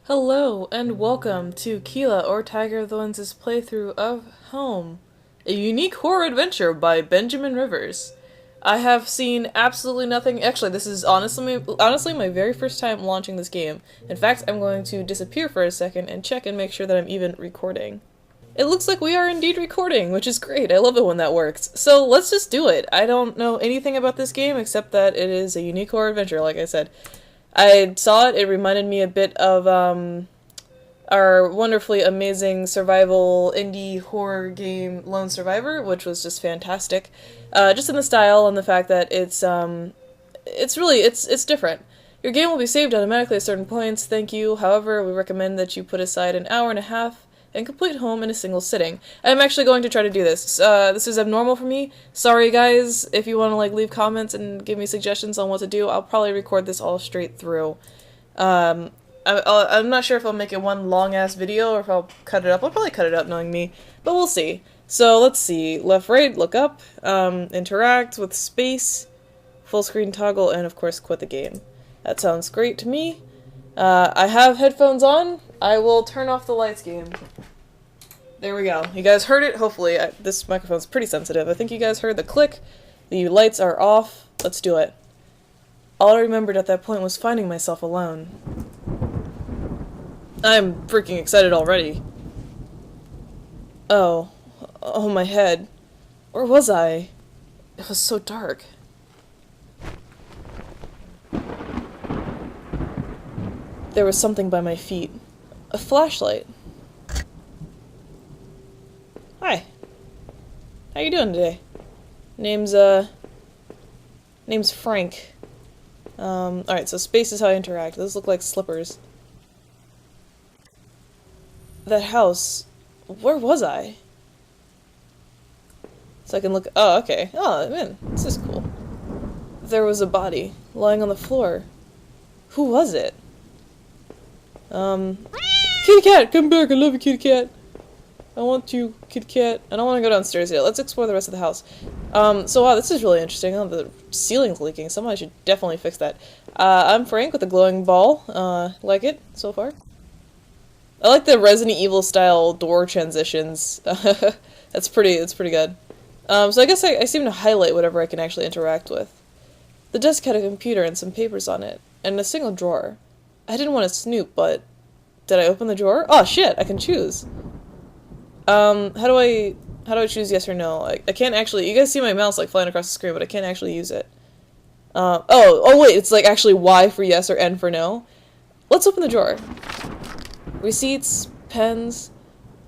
Hello and welcome to Keela or Tiger of the Winds' playthrough of Home, a unique horror adventure by Benjamin Rivers. I have seen absolutely nothing. Actually, this is honestly my very first time launching this game. In fact, I'm going to disappear for a second and check and make sure that I'm even recording. It looks like we are indeed recording, which is great. I love it when that works. So let's just do it. I don't know anything about this game except that it is a unique horror adventure, like I said. I saw it, it reminded me a bit of our wonderfully amazing survival indie horror game Lone Survivor, which was just fantastic. Just in the style and the fact that it's different. Your game will be saved automatically at certain points, thank you. However, we recommend that you put aside an hour and a half and complete Home in a single sitting. I'm actually going to try to do this. This is abnormal for me. Sorry guys, if you want to leave comments and give me suggestions on what to do, I'll probably record this all straight through. I'm not sure if I'll make it one long-ass video or if I'll cut it up. I'll probably cut it up knowing me, but we'll see. So let's see. Left, right, look up, interact with space, full screen toggle, and of course quit the game. That sounds great to me. I have headphones on. I will turn off the lights game. There we go. You guys heard it? Hopefully. This microphone's pretty sensitive. I think you guys heard the click. The lights are off. Let's do it. All I remembered at that point was finding myself alone. I'm freaking excited already. Oh. Oh, my head. Where was I? It was so dark. There was something by my feet. A flashlight. Hi. How you doing today? Name's Frank. Alright, so space is how I interact. Those look like slippers. That house. Where was I? So I can look. Oh, okay. Oh, man, this is cool. There was a body lying on the floor. Who was it? Kitty cat, come back. I love you, kitty cat. I want you, kitty cat. I don't want to go downstairs yet. Let's explore the rest of the house. So wow, this is really interesting. Oh, the ceiling's leaking. Somebody should definitely fix that. I'm Frank with a glowing ball. Like it so far? I like the Resident Evil style door transitions. That's pretty good. So I guess I seem to highlight whatever I can actually interact with. The desk had a computer and some papers on it, and a single drawer. I didn't want to snoop, but did I open the drawer? Oh shit, I can choose. How do I choose yes or no? I can't actually, you guys see my mouse flying across the screen, but I can't actually use it. Oh wait, it's actually Y for yes or N for no. Let's open the drawer. Receipts, pens,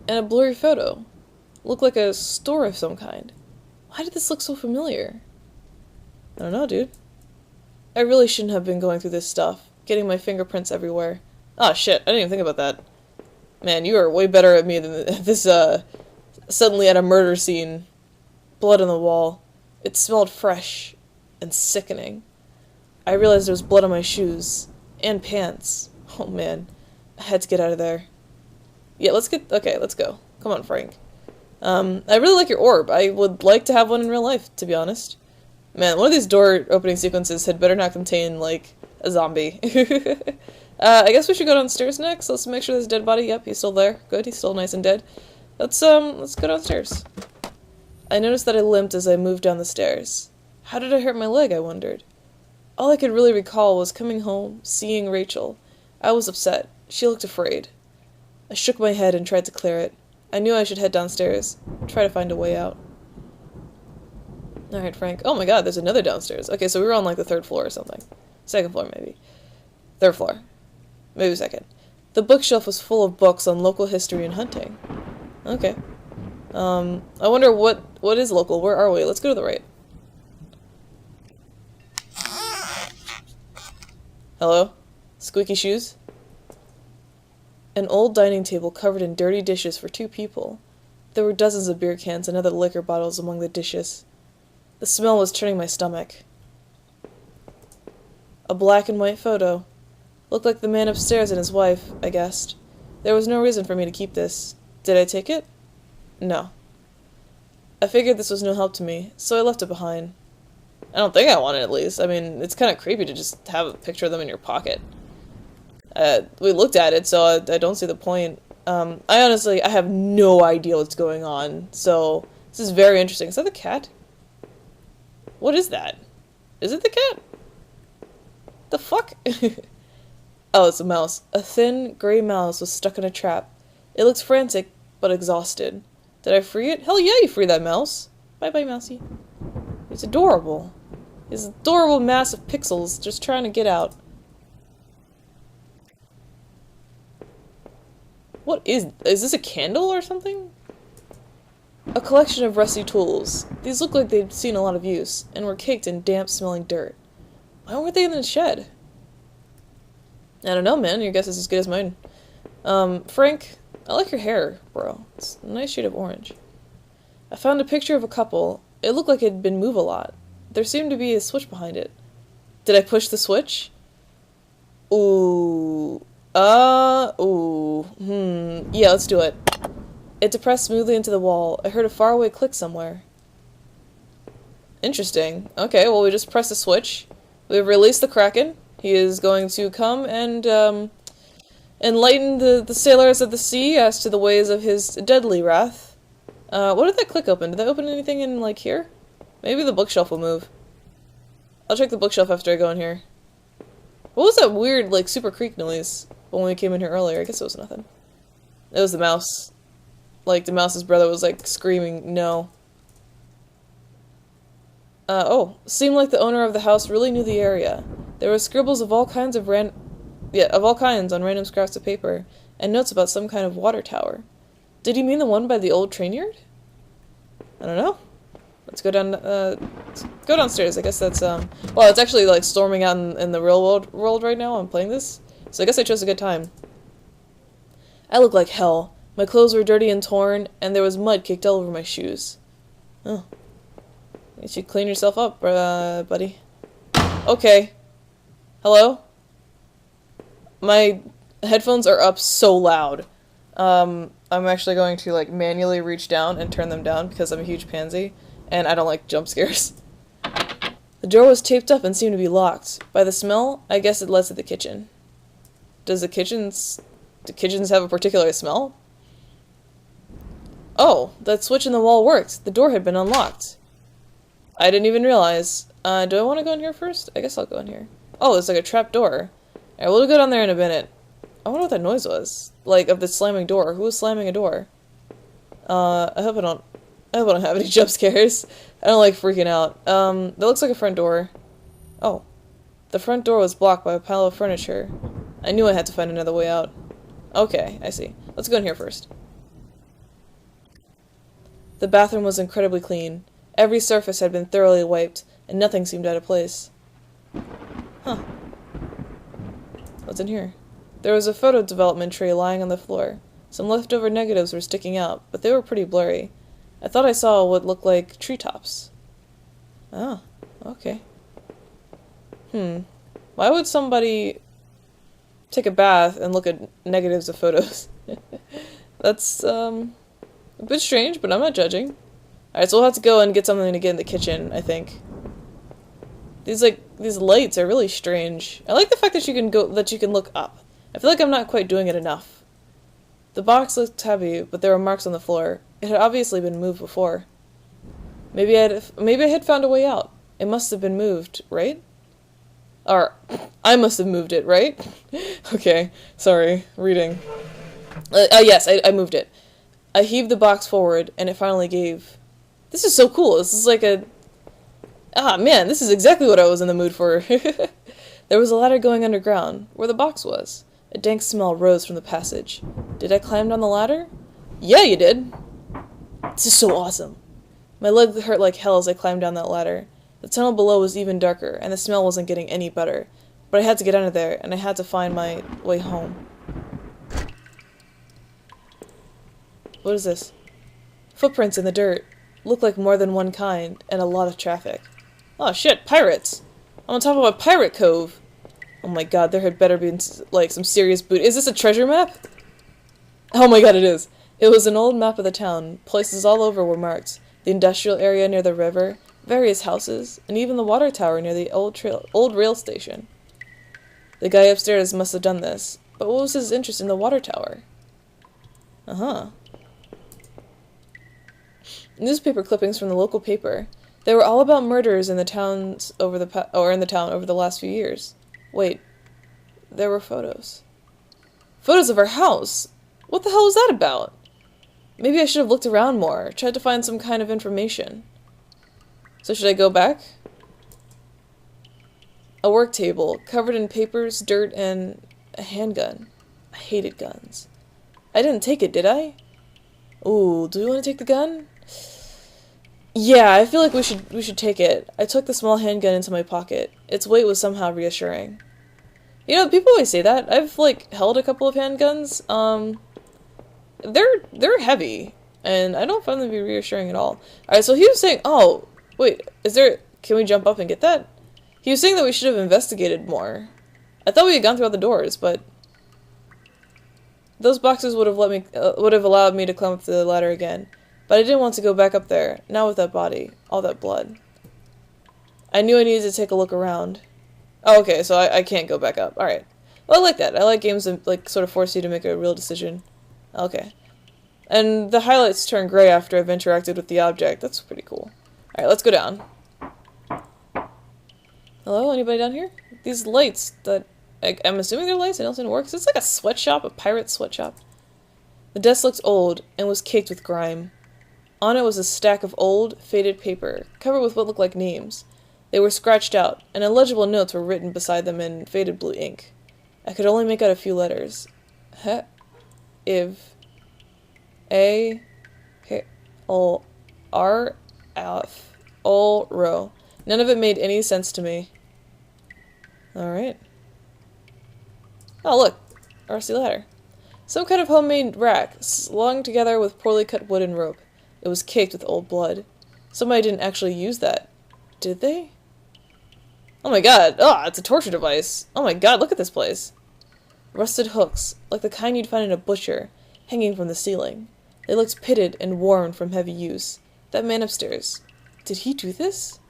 and a blurry photo. Look like a store of some kind. Why did this look so familiar? I don't know, dude. I really shouldn't have been going through this stuff, getting my fingerprints everywhere. Oh shit, I didn't even think about that. Man, you are way better at me than this, suddenly at a murder scene. Blood on the wall. It smelled fresh and sickening. I realized there was blood on my shoes. And pants. Oh man. I had to get out of there. Yeah, okay, let's go. Come on, Frank. I really like your orb. I would like to have one in real life, to be honest. Man, one of these door opening sequences had better not contain, a zombie. I guess we should go downstairs next. Let's make sure there's a dead body. Yep, he's still there. Good, he's still nice and dead. Let's go downstairs. I noticed that I limped as I moved down the stairs. How did I hurt my leg, I wondered. All I could really recall was coming home, seeing Rachel. I was upset. She looked afraid. I shook my head and tried to clear it. I knew I should head downstairs, try to find a way out. Alright, Frank. Oh my god, there's another downstairs. Okay, so we were on, the third floor or something. Second floor, maybe. Third floor. Maybe second. The bookshelf was full of books on local history and hunting. Okay. I wonder what is local. Where are we? Let's go to the right. Hello? Squeaky shoes? An old dining table covered in dirty dishes for 2 people. There were dozens of beer cans and other liquor bottles among the dishes. The smell was turning my stomach. A black and white photo. Looked like the man upstairs and his wife, I guessed. There was no reason for me to keep this. Did I take it? No. I figured this was no help to me, so I left it behind. I don't think I want it, at least. I mean, it's kind of creepy to just have a picture of them in your pocket. We looked at it, so I don't see the point. I have no idea what's going on, so this is very interesting. Is that the cat? What is that? Is it the cat? The fuck? Oh, it's a mouse. A thin, gray mouse was stuck in a trap. It looks frantic, but exhausted. Did I free it? Hell yeah, you free that mouse. Bye-bye, mousey. He's adorable. His adorable mass of pixels just trying to get out. What is this a candle or something? A collection of rusty tools. These look like they'd seen a lot of use, and were caked in damp-smelling dirt. Why weren't they in the shed? I don't know, man. Your guess is as good as mine. Frank, I like your hair, bro. It's a nice shade of orange. I found a picture of a couple. It looked like it had been moved a lot. There seemed to be a switch behind it. Did I push the switch? Ooh. Yeah, let's do it. It depressed smoothly into the wall. I heard a faraway click somewhere. Interesting. Okay, well, we just press the switch. We've released the Kraken. He is going to come and, enlighten the sailors of the sea as to the ways of his deadly wrath. What did that click open? Did that open anything in, like, here? Maybe the bookshelf will move. I'll check the bookshelf after I go in here. What was that weird, like, super creak noise when we came in here earlier? I guess it was nothing. It was the mouse. Like, the mouse's brother was, like, screaming, no. Oh. Seemed like the owner of the house really knew the area. There were scribbles of all kinds on random scraps of paper, and notes about some kind of water tower. Did he mean the one by the old train yard? I don't know. Let's go down, go downstairs. I guess that's, well, it's actually, like, storming out in the real world right now. I'm playing this. So I guess I chose a good time. I look like hell. My clothes were dirty and torn, and there was mud caked all over my shoes. Oh. You should clean yourself up, buddy. Okay. Hello? My headphones are up so loud. I'm actually going to, like, manually reach down and turn them down because I'm a huge pansy, and I don't like jump scares. The door was taped up and seemed to be locked. By the smell, I guess it led to the kitchen. Does the kitchens have a particular smell? Oh, that switch in the wall worked. The door had been unlocked. I didn't even realize. Do I want to go in here first? I guess I'll go in here. Oh, it's like a trap door. Alright, we'll go down there in a minute. I wonder what that noise was. Like, of the slamming door. Who was slamming a door? I hope I don't have any jump scares. I don't like freaking out. That looks like a front door. Oh. The front door was blocked by a pile of furniture. I knew I had to find another way out. Okay, I see. Let's go in here first. The bathroom was incredibly clean. Every surface had been thoroughly wiped, and nothing seemed out of place. Huh. What's in here? There was a photo development tray lying on the floor. Some leftover negatives were sticking out, but they were pretty blurry. I thought I saw what looked like treetops. Ah, okay. Why would somebody take a bath and look at negatives of photos? That's, a bit strange, but I'm not judging. Alright, so we'll have to go and get something to get in the kitchen, I think. These lights are really strange. I like the fact that you can look up. I feel like I'm not quite doing it enough. The box looked heavy, but there were marks on the floor. It had obviously been moved before. Maybe I had found a way out. It must have been moved, right? Or, I must have moved it, right? Okay, sorry, reading. Yes, I moved it. I heaved the box forward, and it finally gave. This is so cool. This is like a... Ah, man, this is exactly what I was in the mood for. There was a ladder going underground, where the box was. A dank smell rose from the passage. Did I climb down the ladder? Yeah, you did. This is so awesome. My leg hurt like hell as I climbed down that ladder. The tunnel below was even darker, and the smell wasn't getting any better. But I had to get under there, and I had to find my way home. What is this? Footprints in the dirt. Look like more than one kind, and a lot of traffic. Oh shit, pirates! I'm on top of a pirate cove! Oh my god, there had better be, like, some serious boot. Is this a treasure map? Oh my god, it is! It was an old map of the town. Places all over were marked. The industrial area near the river, various houses, and even the water tower near the old rail station. The guy upstairs must have done this. But what was his interest in the water tower? Uh-huh. Newspaper clippings from the local paper. They were all about murders in the towns over the town over the last few years. Wait, there were photos. Photos of our house? What the hell was that about? Maybe I should have looked around more, tried to find some kind of information. So should I go back? A work table, covered in papers, dirt, and a handgun. I hated guns. I didn't take it, did I? Ooh, do we want to take the gun? Yeah, I feel like we should take it. I took the small handgun into my pocket. Its weight was somehow reassuring. You know, people always say that. I've, like, held a couple of handguns. They're heavy, and I don't find them to be reassuring at all. Alright, so he was saying, oh, wait, can we jump up and get that? He was saying that we should have investigated more. I thought we had gone through all the doors, but those boxes would have allowed me to climb up the ladder again. But I didn't want to go back up there, not with that body, all that blood. I knew I needed to take a look around. Oh, okay, so I can't go back up. Alright. Well, I like that. I like games that, like, sort of force you to make a real decision. Okay. And the highlights turn gray after I've interacted with the object. That's pretty cool. Alright, let's go down. Hello? Anybody down here? These lights that... I'm assuming they're lights? I don't think it works. It's like a sweatshop, a pirate sweatshop. The desk looked old and was caked with grime. On it was a stack of old, faded paper, covered with what looked like names. They were scratched out, and illegible notes were written beside them in faded blue ink. I could only make out a few letters. Iv. A. L. R. F. Ol. Ro. None of it made any sense to me. Alright. Oh, look. RC ladder. Some kind of homemade rack, slung together with poorly cut wood and rope. It was caked with old blood. Somebody didn't actually use that. Did they? Oh my god. Oh, it's a torture device. Oh my god, look at this place. Rusted hooks, like the kind you'd find in a butcher, hanging from the ceiling. They looked pitted and worn from heavy use. That man upstairs. Did he do this?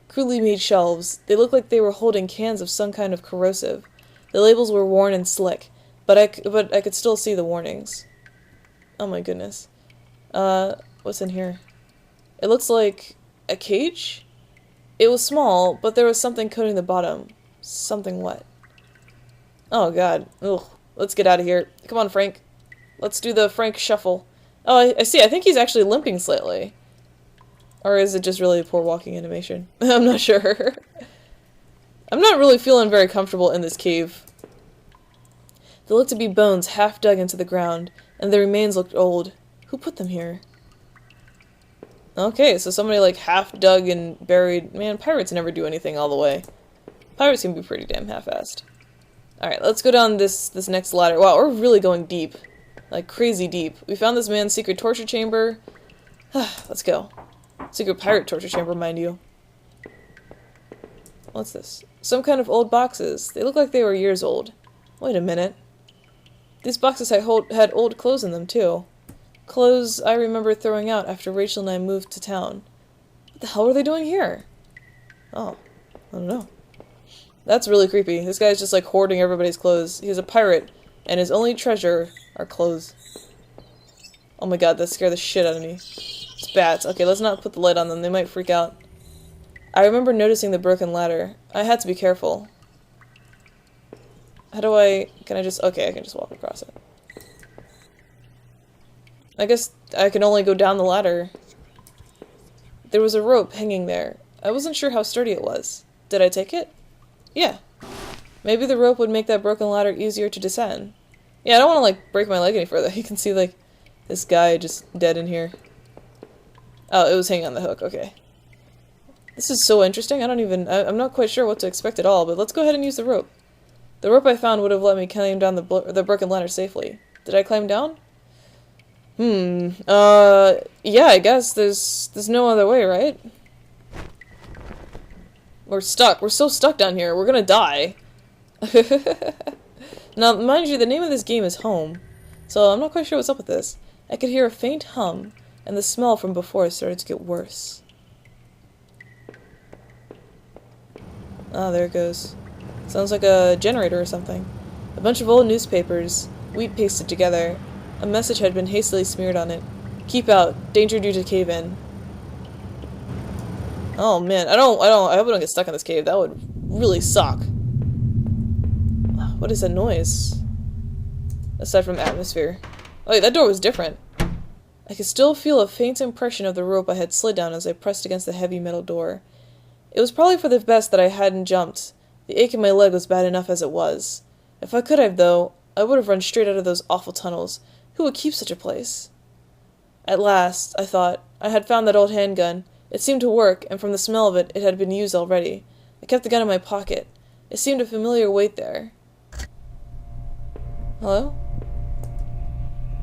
Crudely made shelves. They looked like they were holding cans of some kind of corrosive. The labels were worn and slick, but I could still see the warnings. Oh my goodness. What's in here? It looks like a cage? It was small, but there was something coating the bottom. Something wet. Oh god. Ugh. Let's get out of here. Come on, Frank. Let's do the Frank shuffle. Oh, I see. I think he's actually limping slightly. Or is it just really a poor walking animation? I'm not sure. I'm not really feeling very comfortable in this cave. There looked to be bones half dug into the ground, and the remains looked old. Who put them here? Okay, so somebody like half dug and buried. Man, pirates never do anything all the way. Pirates can be pretty damn half-assed. Alright, let's go down this next ladder. Wow, we're really going deep. Like, crazy deep. We found this man's secret torture chamber. Let's go. Secret pirate torture chamber, mind you. What's this? Some kind of old boxes. They look like they were years old. Wait a minute. These boxes had old clothes in them, too. Clothes I remember throwing out after Rachel and I moved to town. What the hell were they doing here? Oh, I don't know. That's really creepy. This guy's just like hoarding everybody's clothes. He's a pirate, and his only treasure are clothes. Oh my god, that scared the shit out of me. It's bats. Okay, let's not put the light on them. They might freak out. I remember noticing the broken ladder. I had to be careful. How do can I just, okay, I can just walk across it. I guess I can only go down the ladder. There was a rope hanging there. I wasn't sure how sturdy it was. Did I take it? Yeah. Maybe the rope would make that broken ladder easier to descend. Yeah, I don't want to, like, break my leg any further. You can see, like, this guy just dead in here. Oh, it was hanging on the hook. Okay. This is so interesting. I'm not quite sure what to expect at all, but let's go ahead and use the rope. The rope I found would have let me climb down the broken ladder safely. Did I climb down? Yeah, I guess there's no other way, right? We're stuck. We're so stuck down here. We're gonna die. Now, mind you, the name of this game is Home, so I'm not quite sure what's up with this. I could hear a faint hum, and the smell from before started to get worse. Ah, there it goes. Sounds like a generator or something. A bunch of old newspapers, wheat pasted together. A message had been hastily smeared on it. Keep out. Danger due to cave in. Oh man, I hope I don't get stuck in this cave. That would really suck. What is that noise? Aside from atmosphere. Oh wait, that door was different. I could still feel a faint impression of the rope I had slid down as I pressed against the heavy metal door. It was probably for the best that I hadn't jumped. The ache in my leg was bad enough as it was. If I could have, though, I would have run straight out of those awful tunnels. Who would keep such a place? At last, I thought, I had found that old handgun. It seemed to work, and from the smell of it, it had been used already. I kept the gun in my pocket. It seemed a familiar weight there. Hello?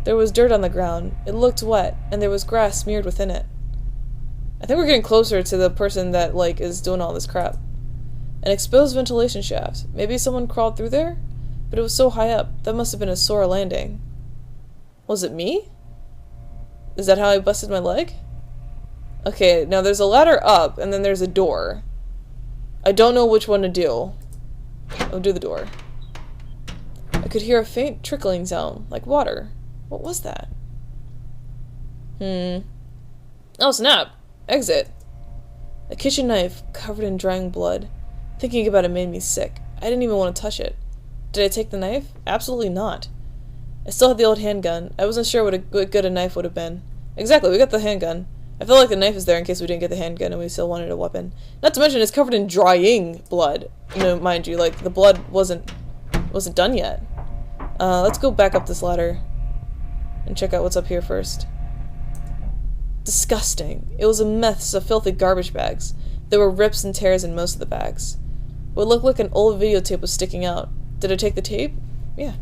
There was dirt on the ground. It looked wet, and there was grass smeared within it. I think we're getting closer to the person that, like, is doing all this crap. An exposed ventilation shaft. Maybe someone crawled through there? But it was so high up. That must have been a sore landing. Was it me? Is that how I busted my leg? Okay, now there's a ladder up, and then there's a door. I don't know which one to do. I'll do the door. I could hear a faint trickling sound, like water. What was that? Oh snap! Exit. A kitchen knife covered in drying blood. Thinking about it made me sick. I didn't even want to touch it. Did I take the knife? Absolutely not. I still had the old handgun. I wasn't sure what good a knife would have been. Exactly, we got the handgun. I felt like the knife is there in case we didn't get the handgun and we still wanted a weapon. Not to mention it's covered in drying blood. No, mind you, like the blood wasn't done yet. Let's go back up this ladder and check out what's up here first. Disgusting. It was a mess of filthy garbage bags. There were rips and tears in most of the bags. What looked like an old videotape was sticking out. Did I take the tape? Yeah.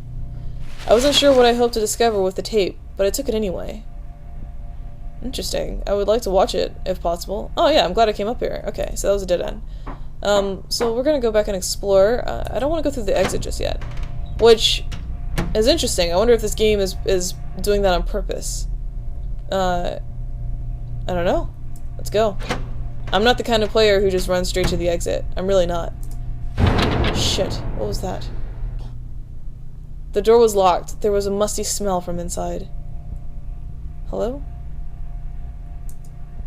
I wasn't sure what I hoped to discover with the tape, but I took it anyway. Interesting. I would like to watch it, if possible. Oh yeah, I'm glad I came up here. Okay, so that was a dead end. So we're gonna go back and explore. I don't want to go through the exit just yet. Which is interesting. I wonder if this game is doing that on purpose. I don't know. Let's go. I'm not the kind of player who just runs straight to the exit. I'm really not. Shit. What was that? The door was locked. There was a musty smell from inside. Hello?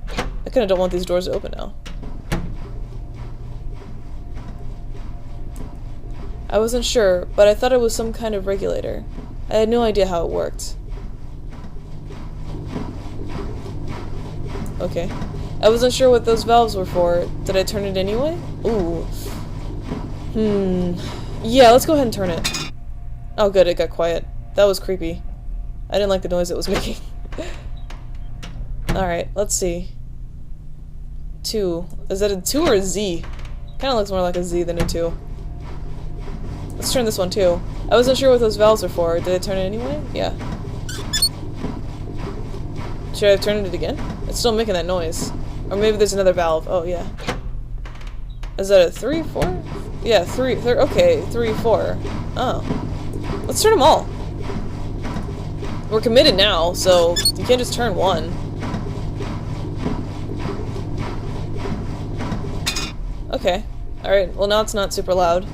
I kinda don't want these doors to open now. I wasn't sure, but I thought it was some kind of regulator. I had no idea how it worked. Okay. I wasn't sure what those valves were for. Did I turn it anyway? Ooh. Yeah, let's go ahead and turn it. Oh good, it got quiet. That was creepy. I didn't like the noise it was making. Alright, let's see. 2. Is that a 2 or a Z? Kinda looks more like a Z than a 2. Let's turn this one too. I wasn't sure what those valves are for. Did I turn it anyway? Yeah. Should I have turned it again? It's still making that noise. Or maybe there's another valve. Oh, yeah. Is that a 3, 4? Yeah, 3. Okay, 3, 4. Oh. Let's turn them all. We're committed now, so you can't just turn one. Okay. Alright, well now it's not super loud.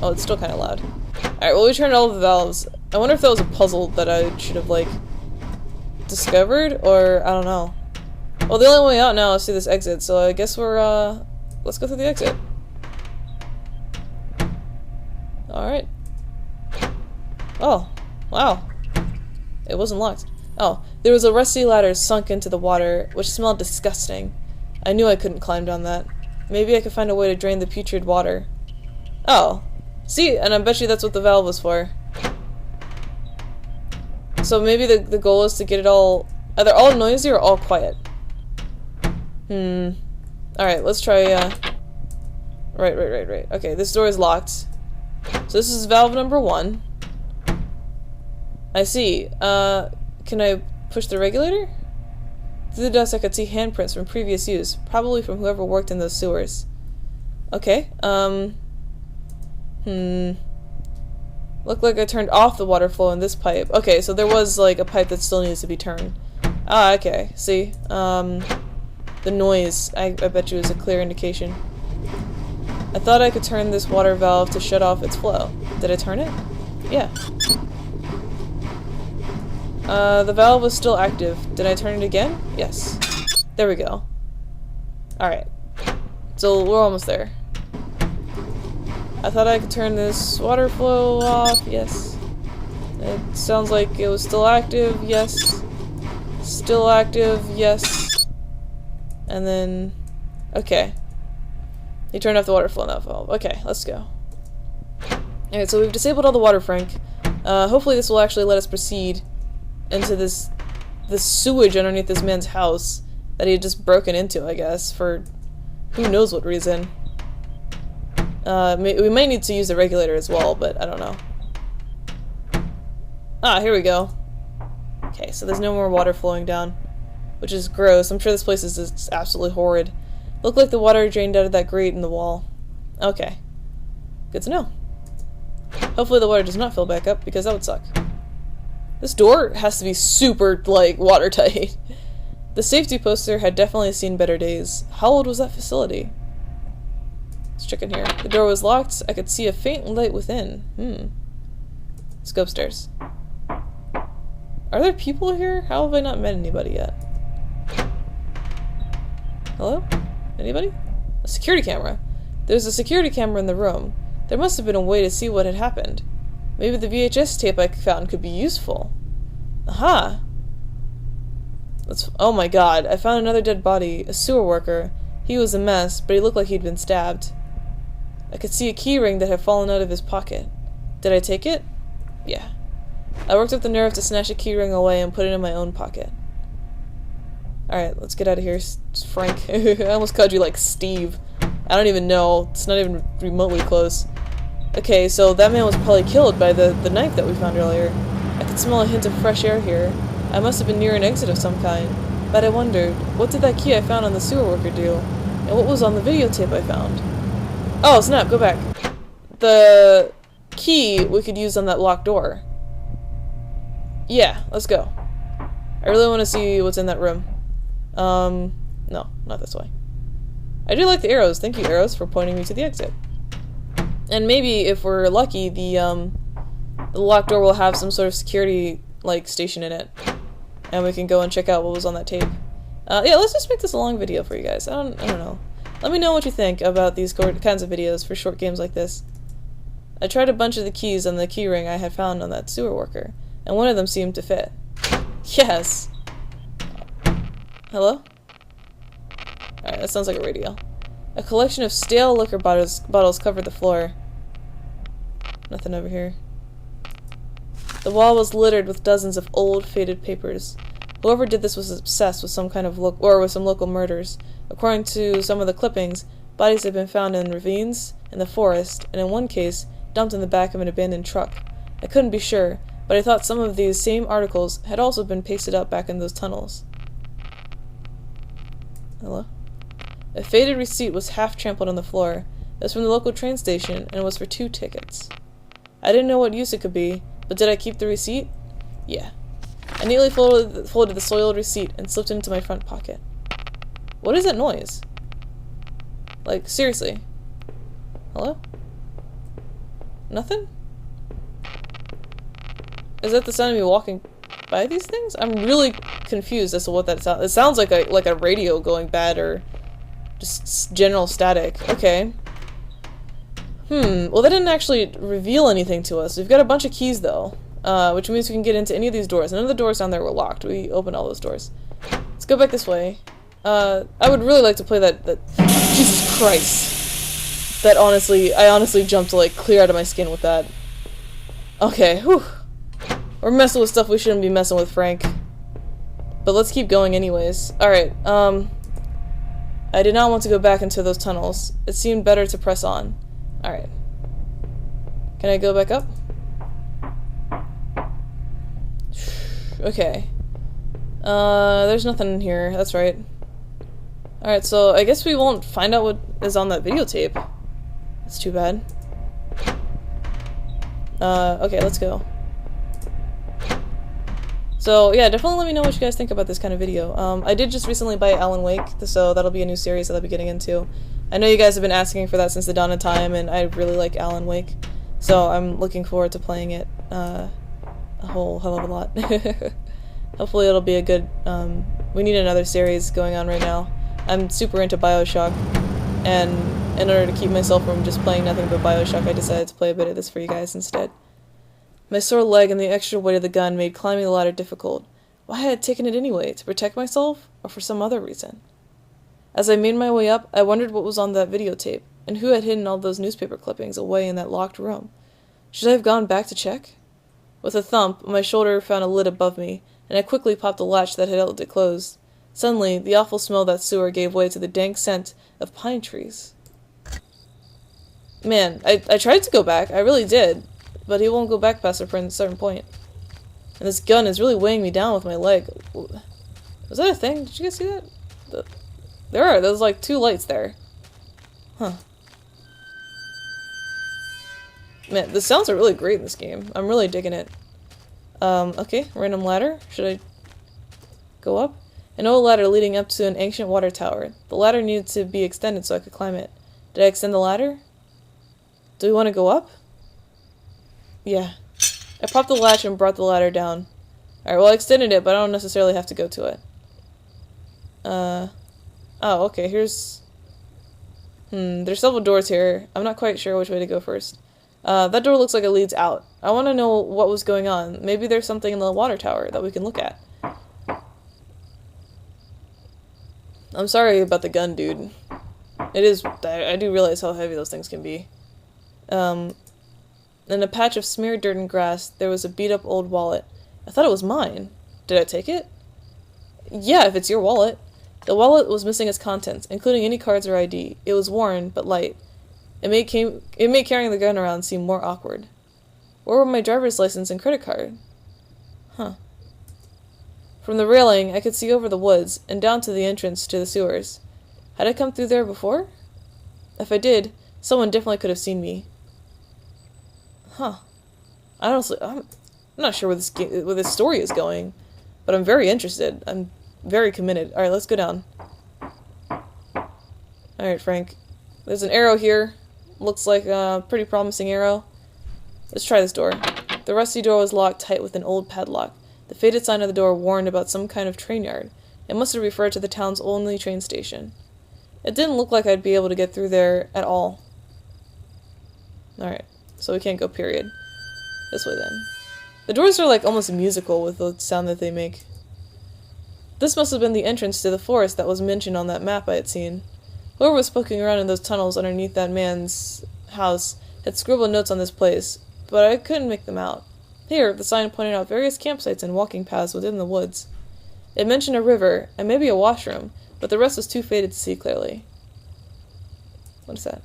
Oh, it's still kind of loud. Alright, well we turned all the valves. I wonder if that was a puzzle that I should have, like, discovered, or I don't know. Well, the only way out now is through this exit, so I guess we're, let's go through the exit. Alright. Oh, wow. It wasn't locked. Oh, there was a rusty ladder sunk into the water, which smelled disgusting. I knew I couldn't climb down that. Maybe I could find a way to drain the putrid water. Oh. See, and I bet you that's what the valve was for. So maybe the goal is to get it all... Are they all noisy or all quiet? Alright, let's try, Right. Okay, this door is locked. So this is valve number 1. I see. Can I push the regulator? Through the dust I could see handprints from previous use, probably from whoever worked in those sewers. Okay, Looked like I turned off the water flow in this pipe. Okay, so there was, like, a pipe that still needs to be turned. Ah, okay. See? The noise, I bet you, is a clear indication. I thought I could turn this water valve to shut off its flow. Did I turn it? Yeah. The valve was still active. Did I turn it again? Yes. There we go. Alright. So we're almost there. I thought I could turn this water flow off. Yes. It sounds like it was still active. Yes. Still active. Yes. And then... okay. You turned off the water flow in that valve. Okay, let's go. Alright, so we've disabled all the water, Frank. Hopefully this will actually let us proceed into this sewage underneath this man's house that he had just broken into, I guess, for who knows what reason. We might need to use the regulator as well, but I don't know. Ah, here we go. Okay, so there's no more water flowing down, which is gross. I'm sure this place is just absolutely horrid. Looked like the water drained out of that grate in the wall. Okay. Good to know. Hopefully the water does not fill back up, because that would suck. This door has to be super, like, watertight. The safety poster had definitely seen better days. How old was that facility? Let's check in here. The door was locked. I could see a faint light within. Let's go upstairs. Are there people here? How have I not met anybody yet? Hello? Anybody? A security camera. There's a security camera in the room. There must have been a way to see what had happened. Maybe the VHS tape I found could be useful. Aha! Oh my god, I found another dead body, a sewer worker. He was a mess, but he looked like he'd been stabbed. I could see a key ring that had fallen out of his pocket. Did I take it? Yeah. I worked up the nerve to snatch a key ring away and put it in my own pocket. Alright, let's get out of here, Frank. I almost called you like Steve. I don't even know. It's not even remotely close. Okay, so that man was probably killed by the knife that we found earlier. I could smell a hint of fresh air here. I must have been near an exit of some kind. But I wondered, what did that key I found on the sewer worker do? And what was on the videotape I found? Oh, snap, go back. The key we could use on that locked door. Yeah, let's go. I really want to see what's in that room. No, not this way. I do like the arrows. Thank you, arrows, for pointing me to the exit. And maybe, if we're lucky, the locked door will have some sort of security, like, station in it. And we can go and check out what was on that tape. Yeah, let's just make this a long video for you guys. I don't know. Let me know what you think about these kinds of videos for short games like this. I tried a bunch of the keys on the keyring I had found on that sewer worker, and one of them seemed to fit. Yes! Hello? Alright, that sounds like a radio. A collection of stale liquor bottles covered the floor. Nothing over here. The wall was littered with dozens of old, faded papers. Whoever did this was obsessed with some kind of with some local murders. According to some of the clippings, bodies had been found in ravines, in the forest, and in one case, dumped in the back of an abandoned truck. I couldn't be sure, but I thought some of these same articles had also been pasted up back in those tunnels. Hello? A faded receipt was half trampled on the floor. It was from the local train station, and it was for 2 tickets. I didn't know what use it could be, but did I keep the receipt? Yeah. I neatly folded the soiled receipt and slipped it into my front pocket. What is that noise? Like, seriously. Hello? Nothing? Is that the sound of me walking by these things? I'm really confused as to what that sounds. It sounds like a radio going bad or just general static. Okay. Well, that didn't actually reveal anything to us. We've got a bunch of keys, though, which means we can get into any of these doors. None of the doors down there were locked. We opened all those doors. Let's go back this way. I would really like to play that Jesus Christ. I honestly jumped, like, clear out of my skin with that. Okay, whew. We're messing with stuff we shouldn't be messing with, Frank. But let's keep going anyways. Alright, I did not want to go back into those tunnels. It seemed better to press on. Alright. Can I go back up? Okay. There's nothing in here. That's right. Alright, so I guess we won't find out what is on that videotape. That's too bad. Okay, let's go. So, yeah, definitely let me know what you guys think about this kind of video. I did just recently buy Alan Wake, so that'll be a new series that I'll be getting into. I know you guys have been asking for that since the dawn of time, and I really like Alan Wake. So I'm looking forward to playing it a whole hell of a lot. Hopefully it'll be a good, we need another series going on right now. I'm super into BioShock, and in order to keep myself from just playing nothing but BioShock, I decided to play a bit of this for you guys instead. My sore leg and the extra weight of the gun made climbing the ladder difficult. Why had I taken it anyway? To protect myself? Or for some other reason? As I made my way up, I wondered what was on that videotape, and who had hidden all those newspaper clippings away in that locked room. Should I have gone back to check? With a thump, my shoulder found a lid above me, and I quickly popped the latch that had held it closed. Suddenly, the awful smell of that sewer gave way to the dank scent of pine trees. Man, I tried to go back, I really did, but he won't go back past a certain point. And this gun is really weighing me down with my leg. Was that a thing? Did you guys see that? There's like 2 lights there. Huh. Man, the sounds are really great in this game. I'm really digging it. Okay, random ladder. Should I go up? An old ladder leading up to an ancient water tower. The ladder needed to be extended so I could climb it. Did I extend the ladder? Do we want to go up? Yeah. I popped the latch and brought the ladder down. Alright, well I extended it, but I don't necessarily have to go to it. Oh, okay, here's... there's several doors here. I'm not quite sure which way to go first. That door looks like it leads out. I want to know what was going on. Maybe there's something in the water tower that we can look at. I'm sorry about the gun, dude. It is... I do realize how heavy those things can be. In a patch of smeared dirt and grass, there was a beat-up old wallet. I thought it was mine. Did I take it? Yeah, if it's your wallet. The wallet was missing its contents, including any cards or ID. It was worn, but light. It made carrying the gun around seem more awkward. Where were my driver's license and credit card? Huh. From the railing, I could see over the woods, and down to the entrance to the sewers. Had I come through there before? If I did, someone definitely could have seen me. Huh. Honestly, I'm not sure where this story is going, but I'm very interested. I'm very committed. Alright, let's go down. Alright, Frank. There's an arrow here. Looks like a pretty promising arrow. Let's try this door. The rusty door was locked tight with an old padlock. The faded sign of the door warned about some kind of train yard. It must have referred to the town's only train station. It didn't look like I'd be able to get through there at all. Alright, so we can't go period. This way then. The doors are like almost musical with the sound that they make. This must have been the entrance to the forest that was mentioned on that map I had seen. Whoever was poking around in those tunnels underneath that man's house had scribbled notes on this place, but I couldn't make them out. Here, the sign pointed out various campsites and walking paths within the woods. It mentioned a river, and maybe a washroom, but the rest was too faded to see clearly. What is that?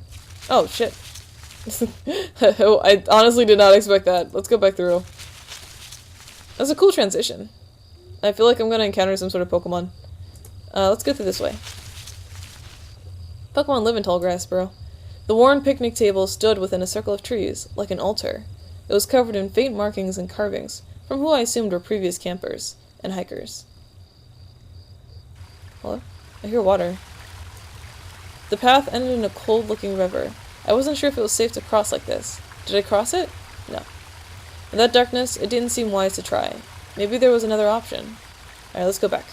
Oh, shit. I honestly did not expect that. Let's go back through. That's a cool transition. I feel like I'm gonna encounter some sort of Pokemon. Let's go through this way. Pokemon live in tall grass, bro. The worn picnic table stood within a circle of trees, like an altar. It was covered in faint markings and carvings, from who I assumed were previous campers and hikers. Hello? I hear water. The path ended in a cold-looking river. I wasn't sure if it was safe to cross like this. Did I cross it? No. In that darkness, it didn't seem wise to try. Maybe there was another option. Alright, let's go back.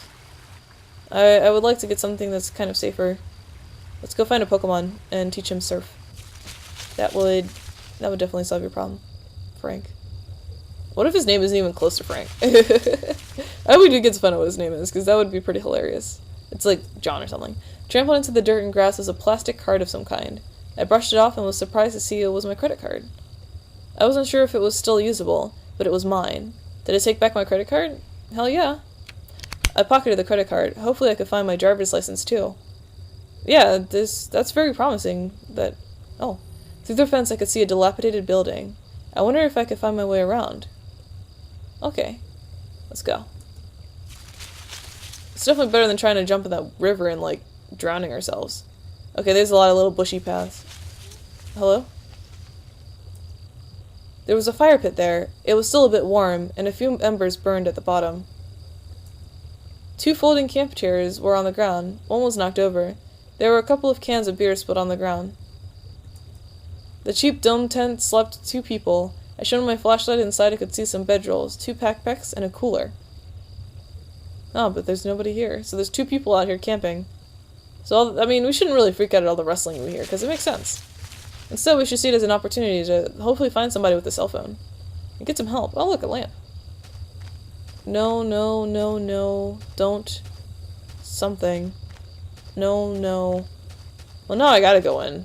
I would like to get something that's kind of safer. Let's go find a Pokemon and teach him Surf. That would definitely solve your problem, Frank. What if his name isn't even close to Frank? I hope we do get to find out what his name is, because that would be pretty hilarious. It's like John or something. Trampled into the dirt and grass was a plastic card of some kind. I brushed it off and was surprised to see it was my credit card. I wasn't sure if it was still usable, but it was mine. Did I take back my credit card? Hell yeah. I pocketed the credit card. Hopefully I could find my driver's license too. Yeah, that's very promising. Oh. Through the fence I could see a dilapidated building. I wonder if I could find my way around. Okay. Let's go. It's definitely better than trying to jump in that river and, like, drowning ourselves. Okay, there's a lot of little bushy paths. Hello? There was a fire pit there. It was still a bit warm, and a few embers burned at the bottom. 2 folding camp chairs were on the ground. One was knocked over. There were a couple of cans of beer spilled on the ground. The cheap dome tent slept 2 people. I shone my flashlight inside. I could see some bedrolls, 2 backpacks, and a cooler. Oh, but there's nobody here. So there's 2 people out here camping. So, I mean, we shouldn't really freak out at all the rustling we hear, because it makes sense. Instead, we should see it as an opportunity to hopefully find somebody with a cell phone. And get some help. Oh, look, a lamp. No, no, no, no. Don't. Something. No, no. Well, now I gotta go in.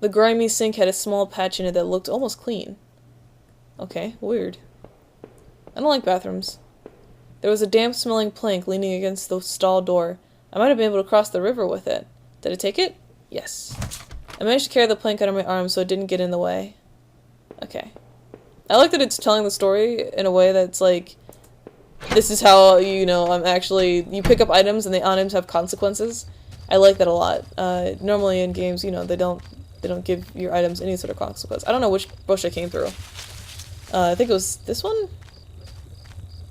The grimy sink had a small patch in it that looked almost clean. Okay, weird. I don't like bathrooms. There was a damp-smelling plank leaning against the stall door. I might have been able to cross the river with it. Did I take it? Yes. I managed to carry the plank under my arm so it didn't get in the way. Okay. I like that it's telling the story in a way that's like, this is how, you know, you pick up items and the items have consequences. I like that a lot. Normally in games, you know, they don't give your items any sort of consequence. I don't know which bush I came through. I think it was this one?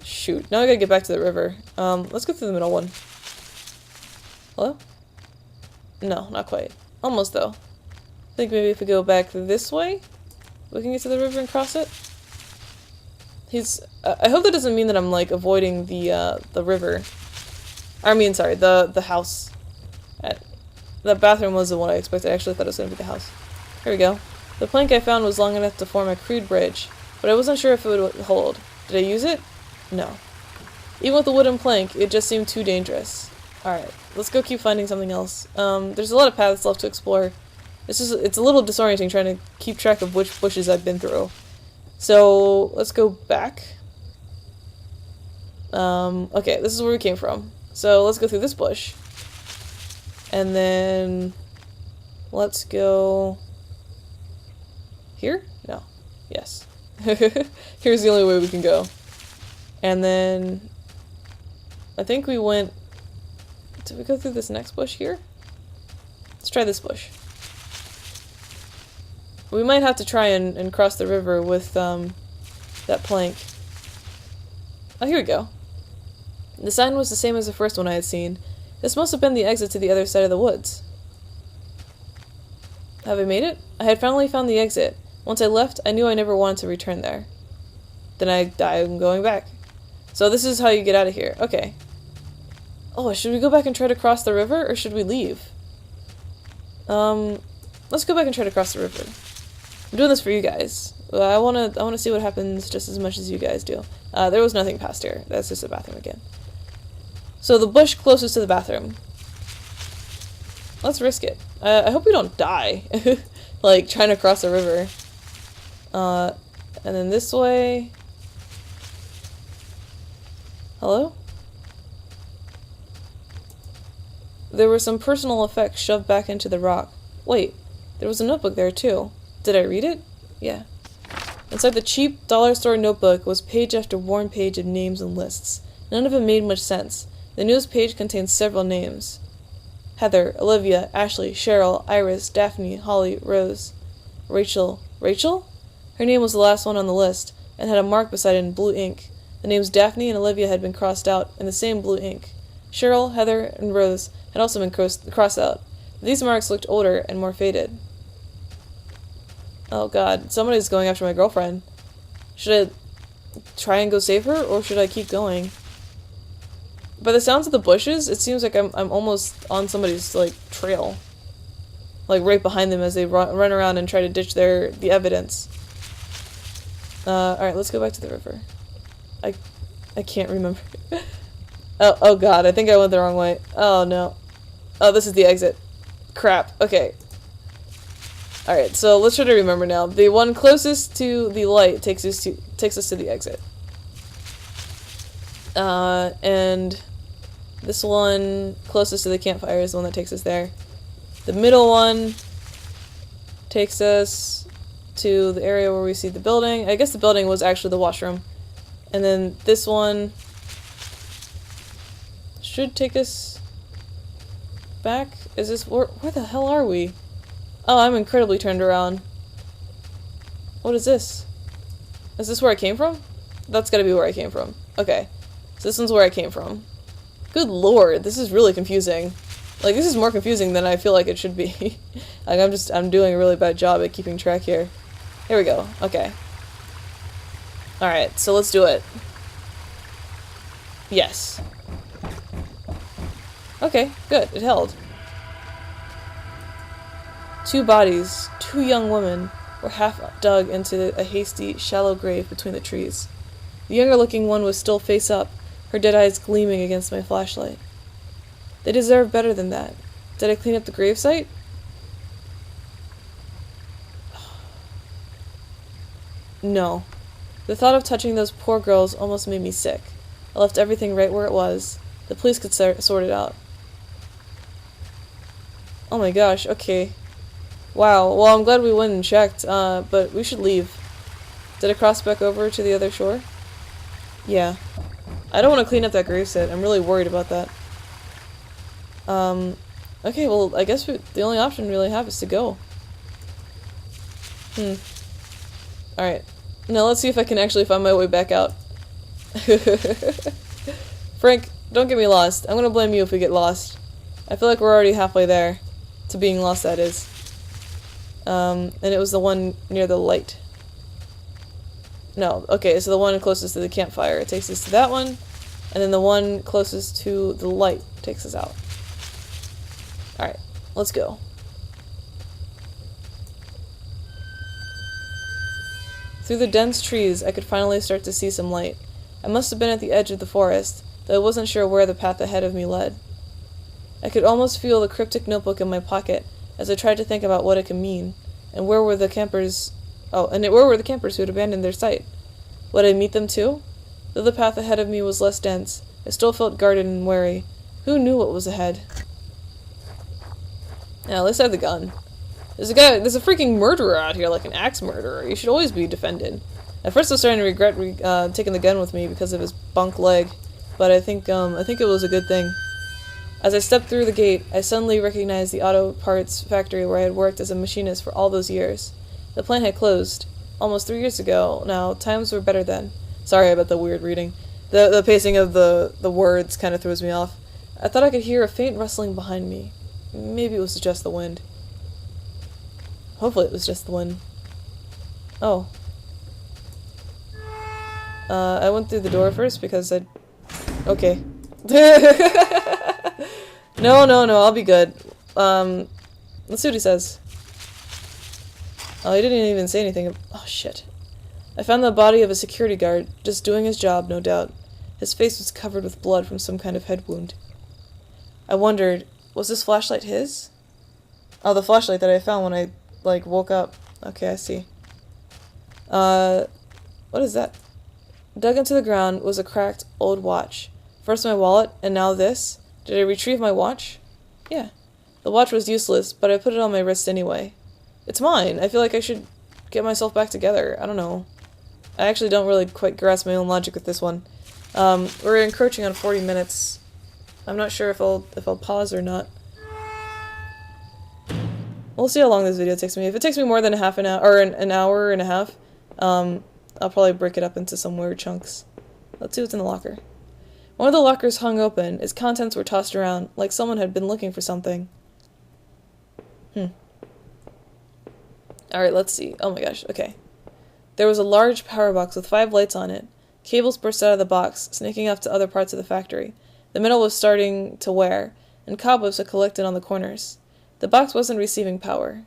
Shoot. Now I gotta get back to the river. Let's go through the middle one. Hello? No, not quite. Almost, though. I think maybe if we go back this way, we can get to the river and cross it. I hope that doesn't mean that I'm, like, avoiding the river. I mean, sorry, the house. The bathroom was the one I expected. I actually thought it was going to be the house. Here we go. The plank I found was long enough to form a crude bridge, but I wasn't sure if it would hold. Did I use it? No. Even with the wooden plank, it just seemed too dangerous. Alright, let's go keep finding something else. There's a lot of paths left to explore. It's a little disorienting trying to keep track of which bushes I've been through. So, let's go back. Okay, this is where we came from. So, let's go through this bush. And then, let's go here? No. Yes. Here's the only way we can go. And then, I think we went, did we go through this next bush here? Let's try this bush. We might have to try and cross the river with, that plank. Oh, here we go. The sign was the same as the first one I had seen. This must have been the exit to the other side of the woods. Have I made it? I had finally found the exit. Once I left, I knew I never wanted to return there. Then I'm going back. So this is how you get out of here. Okay. Oh, should we go back and try to cross the river, or should we leave? Let's go back and try to cross the river. I'm doing this for you guys. I wanna see what happens just as much as you guys do. There was nothing past here. That's just a bathroom again. So the bush closest to the bathroom. Let's risk it. I hope we don't die. Like, trying to cross the river. And then this way. Hello? There were some personal effects shoved back into the rock. Wait, there was a notebook there too. Did I read it? Yeah. Inside the cheap dollar store notebook was page after worn page of names and lists. None of it made much sense. The newest page contained several names. Heather, Olivia, Ashley, Cheryl, Iris, Daphne, Holly, Rose. Rachel. Rachel? Her name was the last one on the list, and had a mark beside it in blue ink. The names Daphne and Olivia had been crossed out in the same blue ink. Cheryl, Heather, and Rose had also been crossed out. These marks looked older and more faded. Oh god, somebody's going after my girlfriend. Should I try and go save her, or should I keep going? By the sounds of the bushes, it seems like I'm almost on somebody's, like, trail. Like, right behind them as they run around and try to ditch the evidence. Alright, let's go back to the river. I can't remember. Oh god, I think I went the wrong way. Oh no. Oh, this is the exit. Crap. Okay. Alright, so let's try to remember now. The one closest to the light takes us to the exit. And this one closest to the campfire is the one that takes us there. The middle one takes us to the area where we see the building. I guess the building was actually the washroom. And then this one should take us back. Is this where the hell are we? Oh, I'm incredibly turned around. What is this? Is this where I came from? That's gotta be where I came from. Okay. So this one's where I came from. Good lord, this is really confusing. Like, this is more confusing than I feel like it should be. Like, I'm doing a really bad job at keeping track here. Here we go. Okay. Alright, so let's do it. Yes. Okay, good. It held. 2 bodies, 2 young women, were half dug into a hasty, shallow grave between the trees. The younger-looking one was still face up, her dead eyes gleaming against my flashlight. They deserve better than that. Did I clean up the gravesite? No. The thought of touching those poor girls almost made me sick. I left everything right where it was. The police could sort it out. Oh my gosh, okay. Wow, well I'm glad we went and checked, but we should leave. Did I cross back over to the other shore? Yeah. I don't want to clean up that gravesite. I'm really worried about that. Okay, well, I guess the only option we really have is to go. Alright. Now let's see if I can actually find my way back out. Frank, don't get me lost. I'm gonna blame you if we get lost. I feel like we're already halfway there. To being lost, that is. And it was the one near the light. No, okay, so the one closest to the campfire. It takes us to that one. And then the one closest to the light takes us out. Alright, let's go. Through the dense trees, I could finally start to see some light. I must have been at the edge of the forest, though I wasn't sure where the path ahead of me led. I could almost feel the cryptic notebook in my pocket as I tried to think about what it could mean, and where were the campers... where were the campers who had abandoned their site? Would I meet them too? Though the path ahead of me was less dense, I still felt guarded and wary. Who knew what was ahead? Now, at least I have the gun. There's a freaking murderer out here, like an axe murderer. You should always be defended. At first I was starting to regret taking the gun with me because of his bunk leg, but I think it was a good thing. As I stepped through the gate, I suddenly recognized the auto parts factory where I had worked as a machinist for all those years. The plant had closed. Almost 3 years ago. Now, times were better then. Sorry about the weird reading. The pacing of the words kind of throws me off. I thought I could hear a faint rustling behind me. Maybe it was just the wind. Hopefully it was just the wind. Oh. I went through the door first because I... Okay. No, I'll be good. Let's see what he says. Oh, he didn't even say anything. Oh, shit. I found the body of a security guard, just doing his job, no doubt. His face was covered with blood from some kind of head wound. I wondered, was this flashlight his? Oh, the flashlight that I found when I, woke up. Okay, I see. What is that? Dug into the ground was a cracked old watch. First my wallet, and now this. Did I retrieve my watch? Yeah. The watch was useless, but I put it on my wrist anyway. It's mine. I feel like I should get myself back together. I don't know. I actually don't really quite grasp my own logic with this one. We're encroaching on 40 minutes. I'm not sure if I'll pause or not. We'll see how long this video takes me. If it takes me more than half an hour, or an hour and a half, I'll probably break it up into some weird chunks. Let's see what's in the locker. One of the lockers hung open. Its contents were tossed around, like someone had been looking for something. Alright, let's see. Oh my gosh, okay. There was a large power box with 5 lights on it. Cables burst out of the box, snaking up to other parts of the factory. The metal was starting to wear, and cobwebs had collected on the corners. The box wasn't receiving power.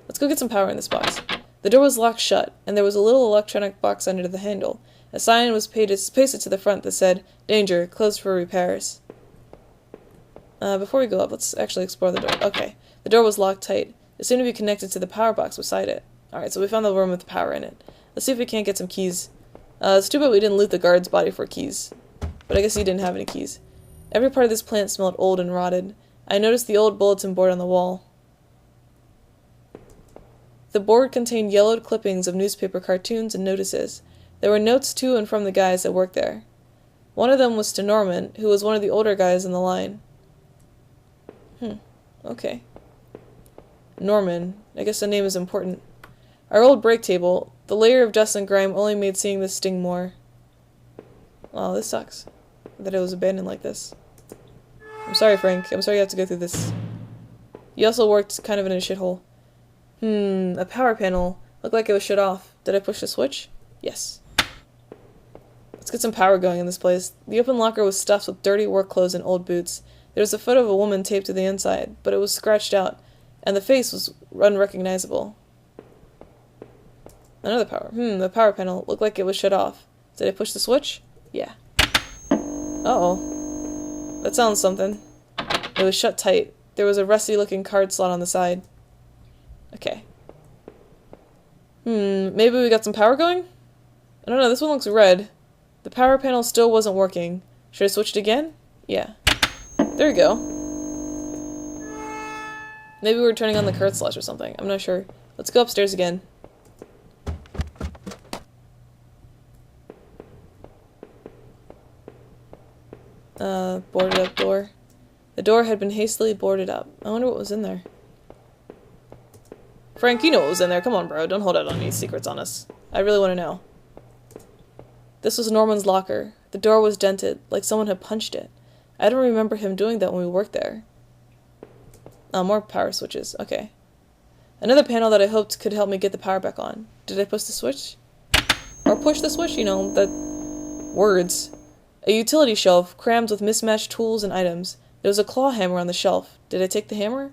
Let's go get some power in this box. The door was locked shut, and there was a little electronic box under the handle. A sign was pasted to the front that said, "Danger, closed for repairs." Before we go up, let's actually explore the door. Okay. The door was locked tight. It seemed to be connected to the power box beside it. Alright, so we found the room with the power in it. Let's see if we can't get some keys. It's too bad we didn't loot the guard's body for keys. But I guess he didn't have any keys. Every part of this plant smelled old and rotted. I noticed the old bulletin board on the wall. The board contained yellowed clippings of newspaper cartoons and notices. There were notes to and from the guys that worked there. One of them was to Norman, who was one of the older guys in the line. Okay. Norman. I guess the name is important. Our old break table. The layer of dust and grime only made seeing this sting more. Oh, this sucks. that it was abandoned like this. I'm sorry, Frank. I'm sorry you have to go through this. You also worked kind of in a shithole. A power panel. Looked like it was shut off. Did I push the switch? Yes. Let's get some power going in this place. The open locker was stuffed with dirty work clothes and old boots. There was a photo of a woman taped to the inside, but it was scratched out, and the face was unrecognizable. Another power. The power panel looked like it was shut off. Did I push the switch? Yeah. Uh-oh. That sounds something. It was shut tight. There was a rusty-looking card slot on the side. Okay. Maybe we got some power going? I don't know, this one looks red. The power panel still wasn't working. Should I switch it again? Yeah. There we go. Maybe we're turning on the card slots or something. I'm not sure. Let's go upstairs again. Boarded up door. The door had been hastily boarded up. I wonder what was in there. Frank, you know what was in there. Come on, bro. Don't hold out any secrets on us. I really want to know. This was Norman's locker. The door was dented, like someone had punched it. I don't remember him doing that when we worked there. More power switches. Okay. Another panel that I hoped could help me get the power back on. Did I push the switch? Or push the switch? You know, the words. A utility shelf crammed with mismatched tools and items. There was a claw hammer on the shelf. Did I take the hammer?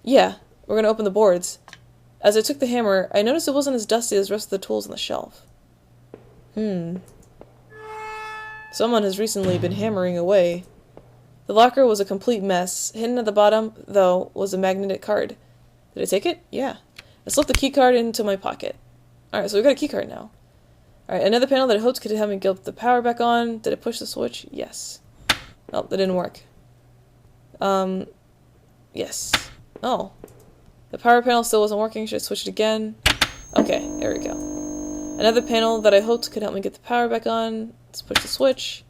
Yeah. We're going to open the boards. As I took the hammer, I noticed it wasn't as dusty as the rest of the tools on the shelf. Someone has recently been hammering away. The locker was a complete mess. Hidden at the bottom, though, was a magnetic card. Did I take it? Yeah. I slipped the key card into my pocket. Alright, so we got a key card now. Alright, another panel that I hoped could help me get the power back on. Did I push the switch? Yes. Oh, that didn't work. Yes. Oh. The power panel still wasn't working. Should I switch it again? Okay, there we go. Another panel that I hoped could help me get the power back on. Let's push the switch.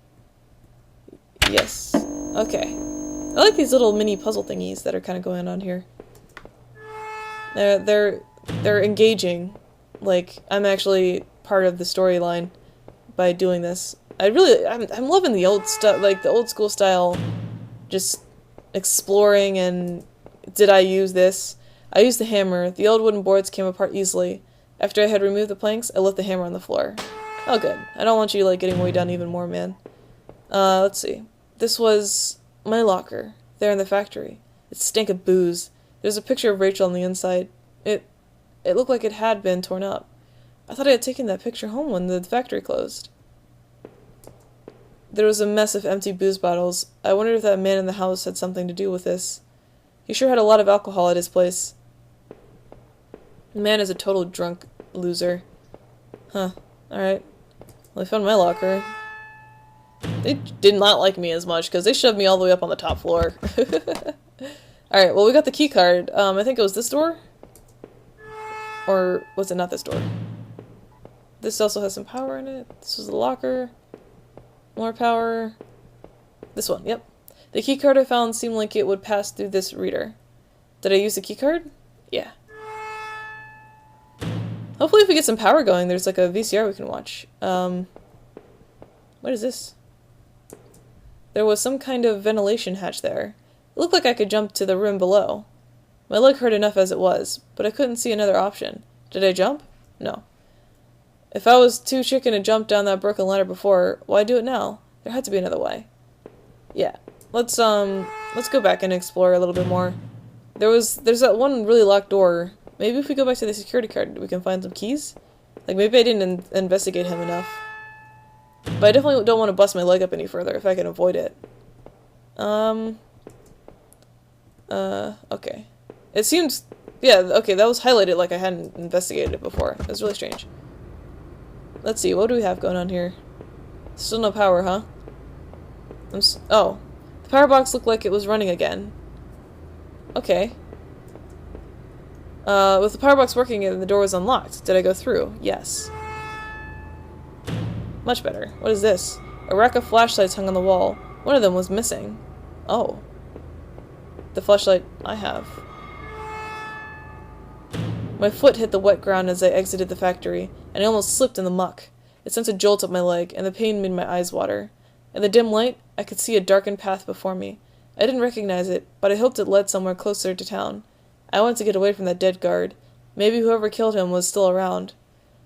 Yes. Okay. I like these little mini puzzle thingies that are kind of going on here. They're engaging. Like, I'm actually part of the storyline by doing this. I'm loving the old stuff, like the old school style, just exploring and did I use this? I used the hammer. The old wooden boards came apart easily. After I had removed the planks, I left the hammer on the floor. Oh good. I don't want you like getting weighed down even more, man. Let's see. This was my locker, there in the factory. It stank of booze. There's a picture of Rachel on the inside. It looked like it had been torn up. I thought I had taken that picture home when the factory closed. There was a mess of empty booze bottles. I wondered if that man in the house had something to do with this. He sure had a lot of alcohol at his place. The man is a total drunk loser. Huh. Alright. Well, I found my locker. They did not like me as much, because they shoved me all the way up on the top floor. Alright, well we got the key card. I think it was this door? Or was it not this door? This also has some power in it. This was the locker. More power. This one, yep. The key card I found seemed like it would pass through this reader. Did I use the key card? Yeah. Hopefully if we get some power going, there's like a VCR we can watch. What is this? There was some kind of ventilation hatch there. It looked like I could jump to the room below. My leg hurt enough as it was, but I couldn't see another option. Did I jump? No. If I was too chicken to jump down that broken ladder before, why do it now? There had to be another way. Yeah. Let's go back and explore a little bit more. There's that one really locked door. Maybe if we go back to the security card, we can find some keys? Like, maybe I didn't investigate him enough. But I definitely don't want to bust my leg up any further if I can avoid it. Okay. It seems, yeah, okay, that was highlighted like I hadn't investigated it before. It was really strange. Let's see, what do we have going on here? Still no power, huh? Oh. The power box looked like it was running again. Okay. With the power box working and the door was unlocked. Did I go through? Yes. Much better. What is this? A rack of flashlights hung on the wall. One of them was missing. Oh. The flashlight I have. My foot hit the wet ground as I exited the factory, and I almost slipped in the muck. It sent a jolt up my leg, and the pain made my eyes water. In the dim light, I could see a darkened path before me. I didn't recognize it, but I hoped it led somewhere closer to town. I wanted to get away from that dead guard. Maybe whoever killed him was still around.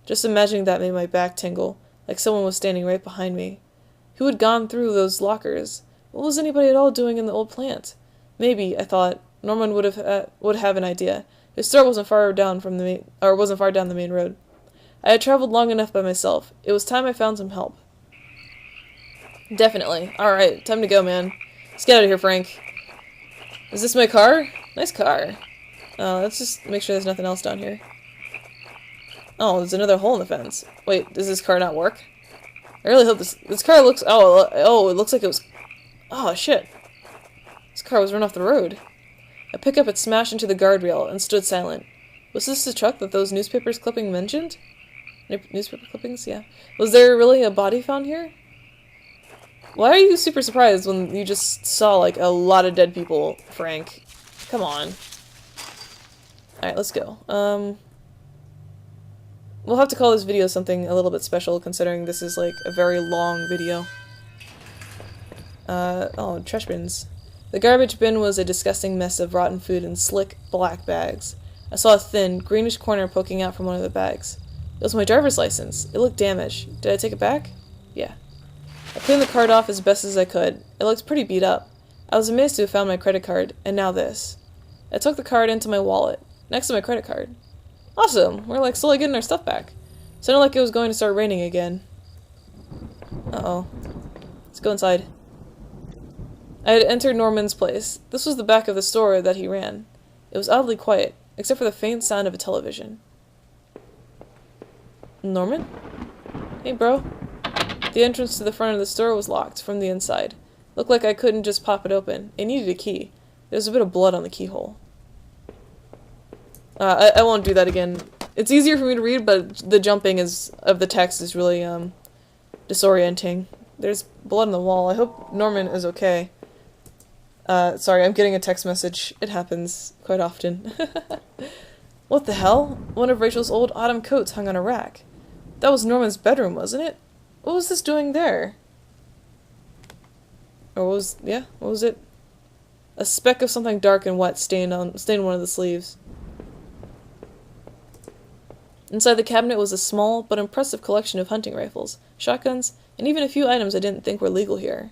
Just imagining that made my back tingle, like someone was standing right behind me. Who had gone through those lockers? What was anybody at all doing in the old plant? Maybe, I thought, Norman would have an idea. His store wasn't far down the main road. I had traveled long enough by myself. It was time I found some help. Definitely. Alright, time to go, man. Let's get out of here, Frank. Is this my car? Nice car. Let's just make sure there's nothing else down here. Oh, there's another hole in the fence. Wait, does this car not work? I really hope this car looks... Oh, it looks like it was... Oh, shit. This car was run off the road. A pickup had smashed into the guardrail and stood silent. Was this the truck that those newspapers clipping mentioned? Newspaper clippings? Yeah. Was there really a body found here? Why are you super surprised when you just saw, like, a lot of dead people, Frank? Come on. Alright, let's go. We'll have to call this video something a little bit special, considering this is, like, a very long video. Oh, trash bins. The garbage bin was a disgusting mess of rotten food in slick, black bags. I saw a thin, greenish corner poking out from one of the bags. It was my driver's license. It looked damaged. Did I take it back? Yeah. I cleaned the card off as best as I could. It looked pretty beat up. I was amazed to have found my credit card, and now this. I took the card into my wallet, next to my credit card. Awesome! We're like slowly getting our stuff back. Sounded like it was going to start raining again. Uh-oh. Let's go inside. I had entered Norman's place. This was the back of the store that he ran. It was oddly quiet, except for the faint sound of a television. Norman? Hey, bro. The entrance to the front of the store was locked from the inside. Looked like I couldn't just pop it open. It needed a key. There was a bit of blood on the keyhole. I won't do that again. It's easier for me to read, but the jumping of the text is really disorienting. There's blood on the wall. I hope Norman is okay. Sorry, I'm getting a text message. It happens quite often. What the hell? One of Rachel's old autumn coats hung on a rack. That was Norman's bedroom, wasn't it? What was this doing there? Or what was it? A speck of something dark and wet stained one of the sleeves. Inside the cabinet was a small but impressive collection of hunting rifles, shotguns, and even a few items I didn't think were legal here.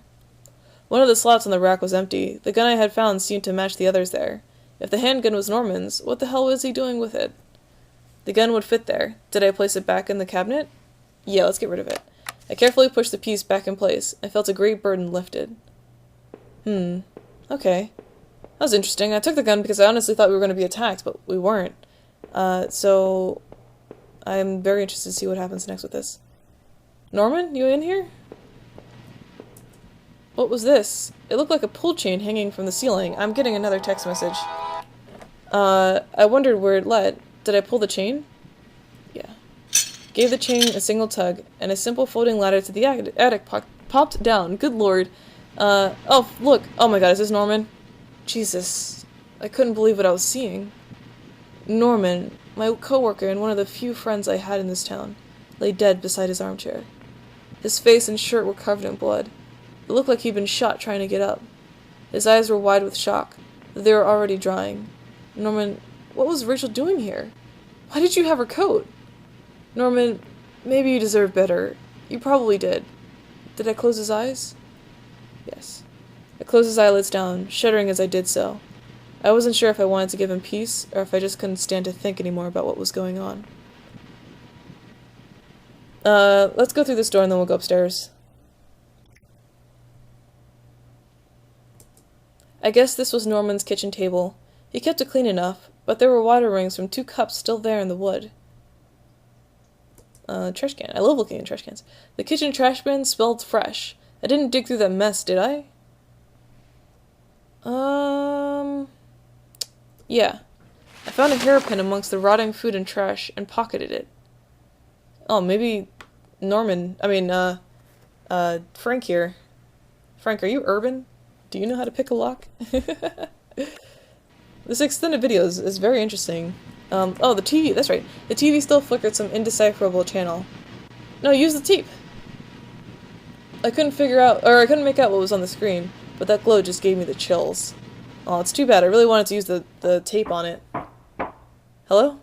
One of the slots on the rack was empty. The gun I had found seemed to match the others there. If the handgun was Norman's, what the hell was he doing with it? The gun would fit there. Did I place it back in the cabinet? Yeah, let's get rid of it. I carefully pushed the piece back in place. I felt a great burden lifted. Okay. That was interesting. I took the gun because I honestly thought we were going to be attacked, but we weren't. So I'm very interested to see what happens next with this. Norman, you in here? What was this? It looked like a pull chain hanging from the ceiling. I'm getting another text message. I wondered where it led. Did I pull the chain? Yeah. Gave the chain a single tug, and a simple floating ladder to the attic popped down. Good lord. Oh, look. Oh my god, is this Norman? Jesus. I couldn't believe what I was seeing. Norman, my coworker and one of the few friends I had in this town, lay dead beside his armchair. His face and shirt were covered in blood. It looked like he'd been shot trying to get up. His eyes were wide with shock, but they were already drying. Norman, what was Rachel doing here? Why did you have her coat? Norman, maybe you deserve better. You probably did. Did I close his eyes? Yes. I closed his eyelids down, shuddering as I did so. I wasn't sure if I wanted to give him peace, or if I just couldn't stand to think anymore about what was going on. Let's go through this door and then we'll go upstairs. I guess this was Norman's kitchen table. He kept it clean enough, but there were water rings from 2 cups still there in the wood. Trash can. I love looking at trash cans. The kitchen trash bin smelled fresh. I didn't dig through that mess, did I? Yeah. I found a hairpin amongst the rotting food and trash and pocketed it. Oh, maybe Frank here. Frank, are you urban? Do you know how to pick a lock? This extended video is very interesting. Oh, the TV, that's right. The TV still flickered some indecipherable channel. No, use the tape! I couldn't figure out, or I couldn't make out what was on the screen, but that glow just gave me the chills. Oh, it's too bad. I really wanted to use the tape on it. Hello?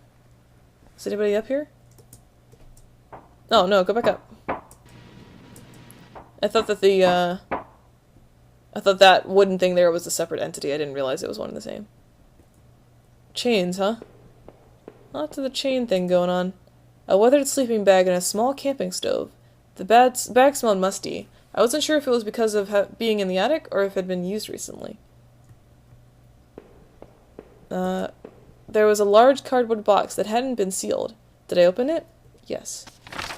Is anybody up here? Oh, no, go back up. I thought that I thought that wooden thing there was a separate entity. I didn't realize it was one and the same. Chains, huh? Lots of the chain thing going on. A weathered sleeping bag and a small camping stove. The bag smelled musty. I wasn't sure if it was because of being in the attic or if it had been used recently. There was a large cardboard box that hadn't been sealed. Did I open it? Yes.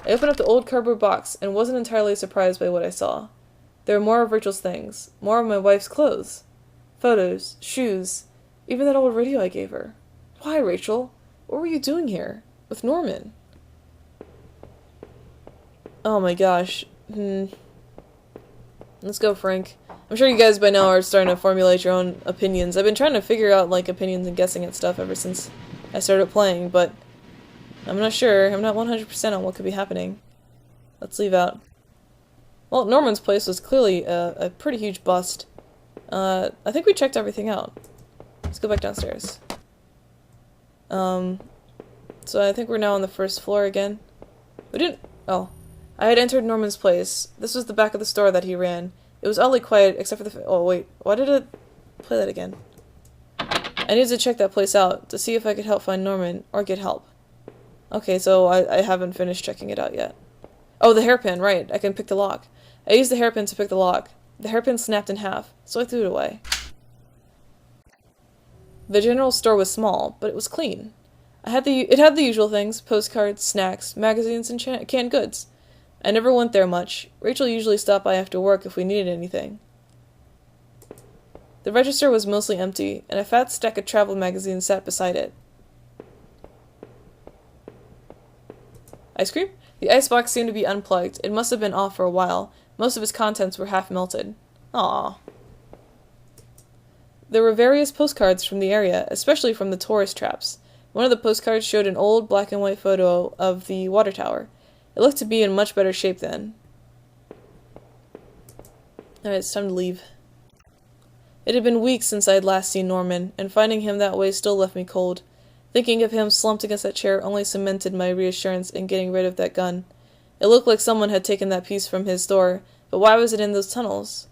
I opened up the old cardboard box and wasn't entirely surprised by what I saw. There were more of Rachel's things. More of my wife's clothes. Photos. Shoes. Even that old radio I gave her. Why, Rachel? What were you doing here? With Norman? Oh my gosh. Let's go, Frank. I'm sure you guys by now are starting to formulate your own opinions. I've been trying to figure out, like, opinions and guessing at stuff ever since I started playing, but I'm not sure. I'm not 100% on what could be happening. Let's leave out. Well, Norman's place was clearly a pretty huge bust. I think we checked everything out. Let's go back downstairs. So I think we're now on the first floor again. We didn't... Oh. I had entered Norman's place. This was the back of the store that he ran. It was oddly quiet, except for the... Oh, wait. Why did it... Play that again. I needed to check that place out, to see if I could help find Norman, or get help. Okay, so I haven't finished checking it out yet. Oh, the hairpin, right. I can pick the lock. I used the hairpin to pick the lock. The hairpin snapped in half, so I threw it away. The general store was small, but it was clean. It had the usual things, postcards, snacks, magazines, and canned goods. I never went there much. Rachel usually stopped by after work if we needed anything. The register was mostly empty, and a fat stack of travel magazines sat beside it. Ice cream? The icebox seemed to be unplugged. It must have been off for a while. Most of its contents were half melted. Aww. There were various postcards from the area, especially from the tourist traps. One of the postcards showed an old black and white photo of the water tower. It looked to be in much better shape then. Alright, it's time to leave. It had been weeks since I had last seen Norman, and finding him that way still left me cold. Thinking of him slumped against that chair only cemented my reassurance in getting rid of that gun. It looked like someone had taken that piece from his store, but why was it in those tunnels?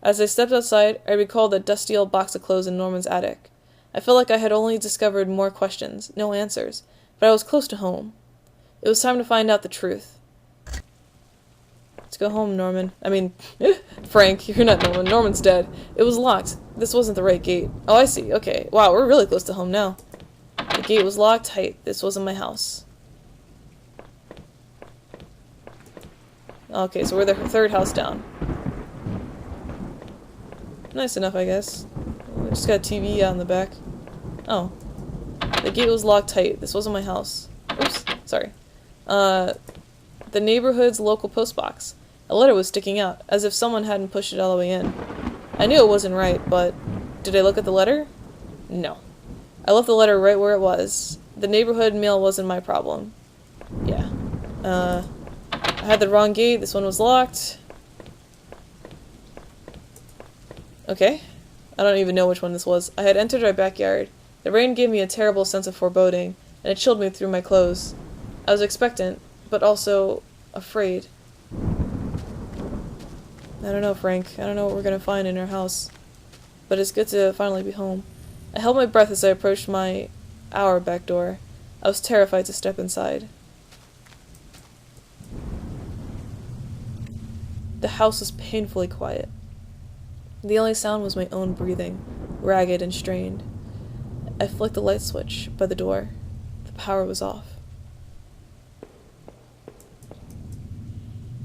As I stepped outside, I recalled that dusty old box of clothes in Norman's attic. I felt like I had only discovered more questions, no answers, but I was close to home. It was time to find out the truth. Let's go home, Norman. I mean, Frank, you're not Norman. Norman's dead. It was locked. This wasn't the right gate. Oh, I see. Okay. Wow, we're really close to home now. The gate was locked tight. This wasn't my house. Okay, so we're the third house down. Nice enough, I guess. We just got a TV out in the back. Oh. The gate was locked tight. This wasn't my house. Oops. Sorry. The neighborhood's local postbox. A letter was sticking out, as if someone hadn't pushed it all the way in. I knew it wasn't right, but did I look at the letter? No. I left the letter right where it was. The neighborhood mail wasn't my problem. Yeah. I had the wrong gate. This one was locked. Okay. I don't even know which one this was. I had entered our backyard. The rain gave me a terrible sense of foreboding, and it chilled me through my clothes. I was expectant, but also afraid. I don't know, Frank. I don't know what we're gonna find in our house. But it's good to finally be home. I held my breath as I approached our back door. I was terrified to step inside. The house was painfully quiet. The only sound was my own breathing, ragged and strained. I flicked the light switch by the door. The power was off.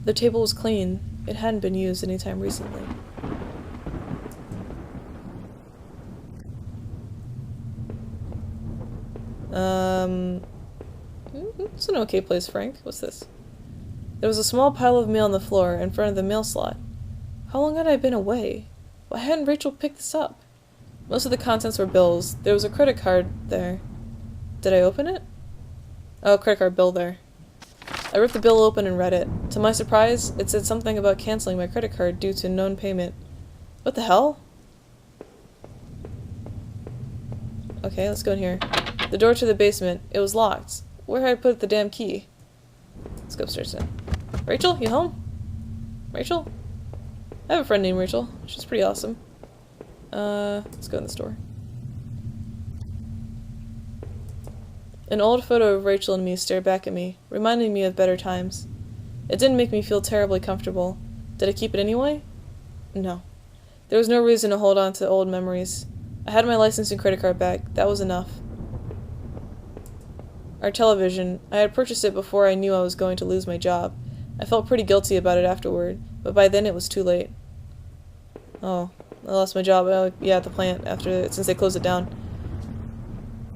The table was clean. It hadn't been used any time recently. It's an okay place, Frank. What's this? There was a small pile of mail on the floor in front of the mail slot. How long had I been away? Why hadn't Rachel picked this up? Most of the contents were bills. There was a credit card there. Did I open it? Oh, credit card bill there. I ripped the bill open and read it. To my surprise, it said something about canceling my credit card due to known payment. What the hell? Okay, let's go in here. The door to the basement. It was locked. Where had I put the damn key? Let's go upstairs then. Rachel, you home? Rachel? I have a friend named Rachel. She's pretty awesome. Let's go in the store. An old photo of Rachel and me stared back at me, reminding me of better times. It didn't make me feel terribly comfortable. Did I keep it anyway? No. There was no reason to hold on to old memories. I had my license and credit card back. That was enough. Our television. I had purchased it before I knew I was going to lose my job. I felt pretty guilty about it afterward, but by then it was too late. Oh, I lost my job. Yeah, at the plant since they closed it down.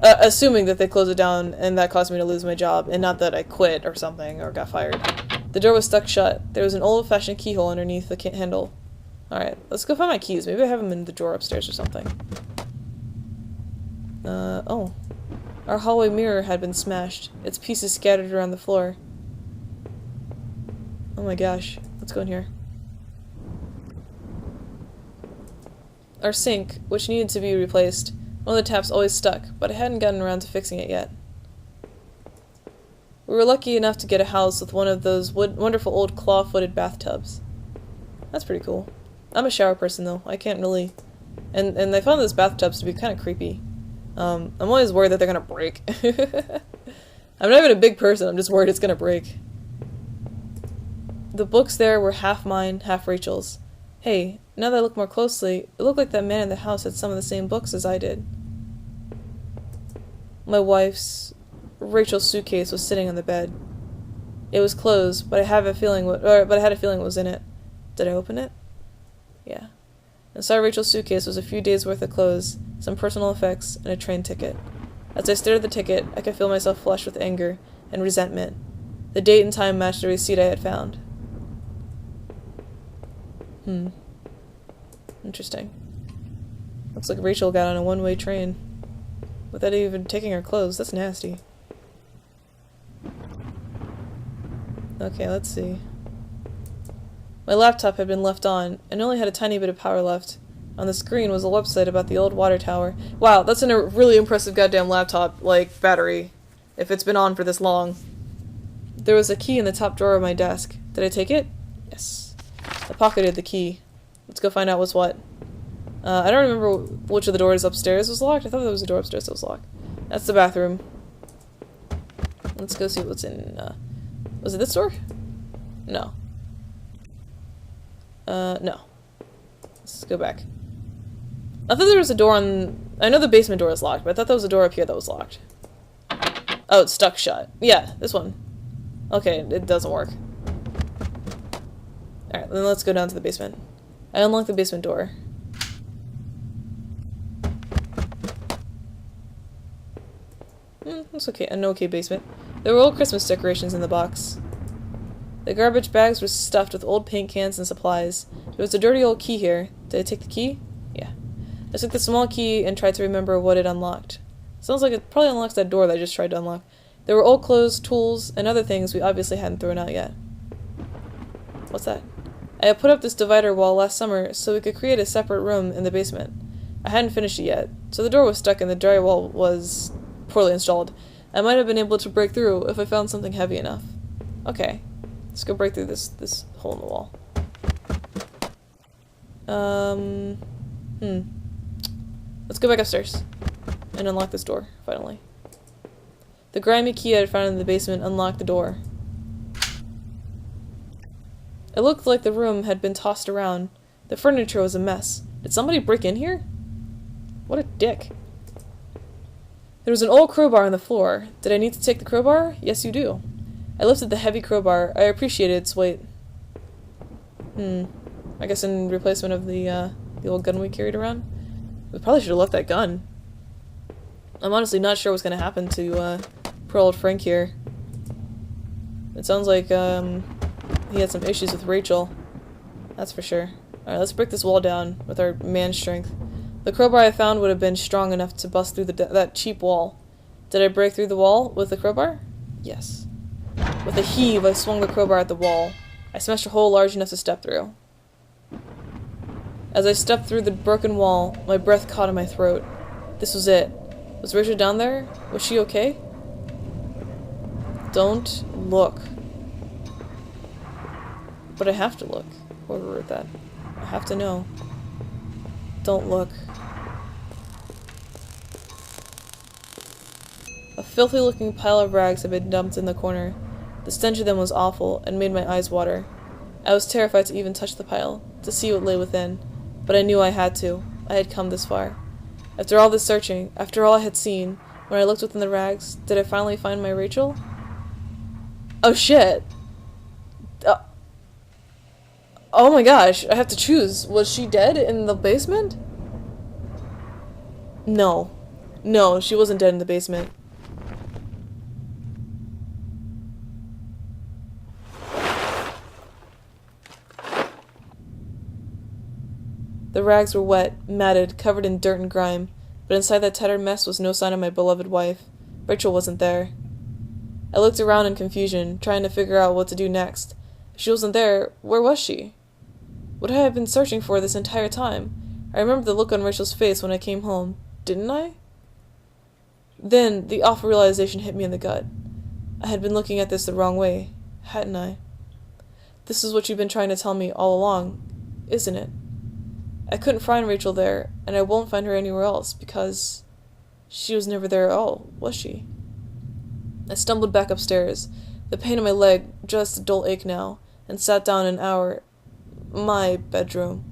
Assuming that they closed it down and that caused me to lose my job, and not that I quit or something or got fired. The door was stuck shut. There was an old-fashioned keyhole underneath the handle. Alright, let's go find my keys. Maybe I have them in the drawer upstairs or something. Oh. Our hallway mirror had been smashed, its pieces scattered around the floor. Oh my gosh. Let's go in here. Our sink, which needed to be replaced. One of the taps always stuck, but I hadn't gotten around to fixing it yet. We were lucky enough to get a house with one of those wonderful old claw-footed bathtubs. That's pretty cool. I'm a shower person though. I can't really... And I found those bathtubs to be kind of creepy. I'm always worried that they're gonna break. I'm not even a big person, I'm just worried it's gonna break. The books there were half mine, half Rachel's. Hey, now that I look more closely, it looked like that man in the house had some of the same books as I did. My wife's, Rachel's suitcase was sitting on the bed. It was closed, but I had a feeling it was in it. Did I open it? Yeah. Inside Rachel's suitcase was a few days' worth of clothes, some personal effects, and a train ticket. As I stared at the ticket, I could feel myself flush with anger and resentment. The date and time matched the receipt I had found. Interesting. Looks like Rachel got on a one-way train without even taking her clothes. That's nasty. Okay, let's see. My laptop had been left on, and only had a tiny bit of power left. On the screen was a website about the old water tower. Wow, that's a really impressive goddamn laptop, like, battery, if it's been on for this long. There was a key in the top drawer of my desk. Did I take it? Yes. I pocketed the key. Let's go find out what's what. I don't remember which of the doors upstairs was locked. I thought there was a door upstairs that was locked. That's the bathroom. Let's go see what's in, was it this door? No. No. Let's go back. I thought there was a door on... I know the basement door is locked, but I thought there was a door up here that was locked. Oh, it's stuck shut. Yeah, this one. Okay, it doesn't work. Alright, then let's go down to the basement. I unlocked the basement door. It's okay. An okay basement. There were old Christmas decorations in the box. The garbage bags were stuffed with old paint cans and supplies. There was a dirty old key here. Did I take the key? Yeah. I took the small key and tried to remember what it unlocked. Sounds like it probably unlocks that door that I just tried to unlock. There were old clothes, tools, and other things we obviously hadn't thrown out yet. What's that? I had put up this divider wall last summer so we could create a separate room in the basement. I hadn't finished it yet, so the door was stuck and the drywall was poorly installed. I might have been able to break through if I found something heavy enough. Okay, let's go break through this hole in the wall. Let's go back upstairs and unlock this door, finally. The grimy key I had found in the basement unlocked the door. It looked like the room had been tossed around. The furniture was a mess. Did somebody break in here? What a dick. There was an old crowbar on the floor. Did I need to take the crowbar? Yes, you do. I lifted the heavy crowbar. I appreciated its weight. I guess in replacement of the old gun we carried around. We probably should have left that gun. I'm honestly not sure what's going to happen to poor old Frank here. It sounds like he had some issues with Rachel. That's for sure. Alright, let's break this wall down with our man strength. The crowbar I found would have been strong enough to bust through that cheap wall. Did I break through the wall with the crowbar? Yes. With a heave, I swung the crowbar at the wall. I smashed a hole large enough to step through. As I stepped through the broken wall, my breath caught in my throat. This was it. Was Rachel down there? Was she okay? Don't look. But I have to look. Whoever wrote that. I have to know. Don't look. A filthy looking pile of rags had been dumped in the corner. The stench of them was awful and made my eyes water. I was terrified to even touch the pile, to see what lay within, but I knew I had to. I had come this far. After all this searching, after all I had seen, when I looked within the rags, did I finally find my Rachel? Oh shit! Oh my gosh, I have to choose. Was she dead in the basement? No. No, she wasn't dead in the basement. The rags were wet, matted, covered in dirt and grime, but inside that tattered mess was no sign of my beloved wife. Rachel wasn't there. I looked around in confusion, trying to figure out what to do next. If she wasn't there, where was she? What had I been searching for this entire time? I remembered the look on Rachel's face when I came home, didn't I? Then, the awful realization hit me in the gut. I had been looking at this the wrong way, hadn't I? This is what you've been trying to tell me all along, isn't it? I couldn't find Rachel there, and I won't find her anywhere else, because she was never there at all, was she? I stumbled back upstairs, the pain in my leg just a dull ache now, and sat down in my bedroom.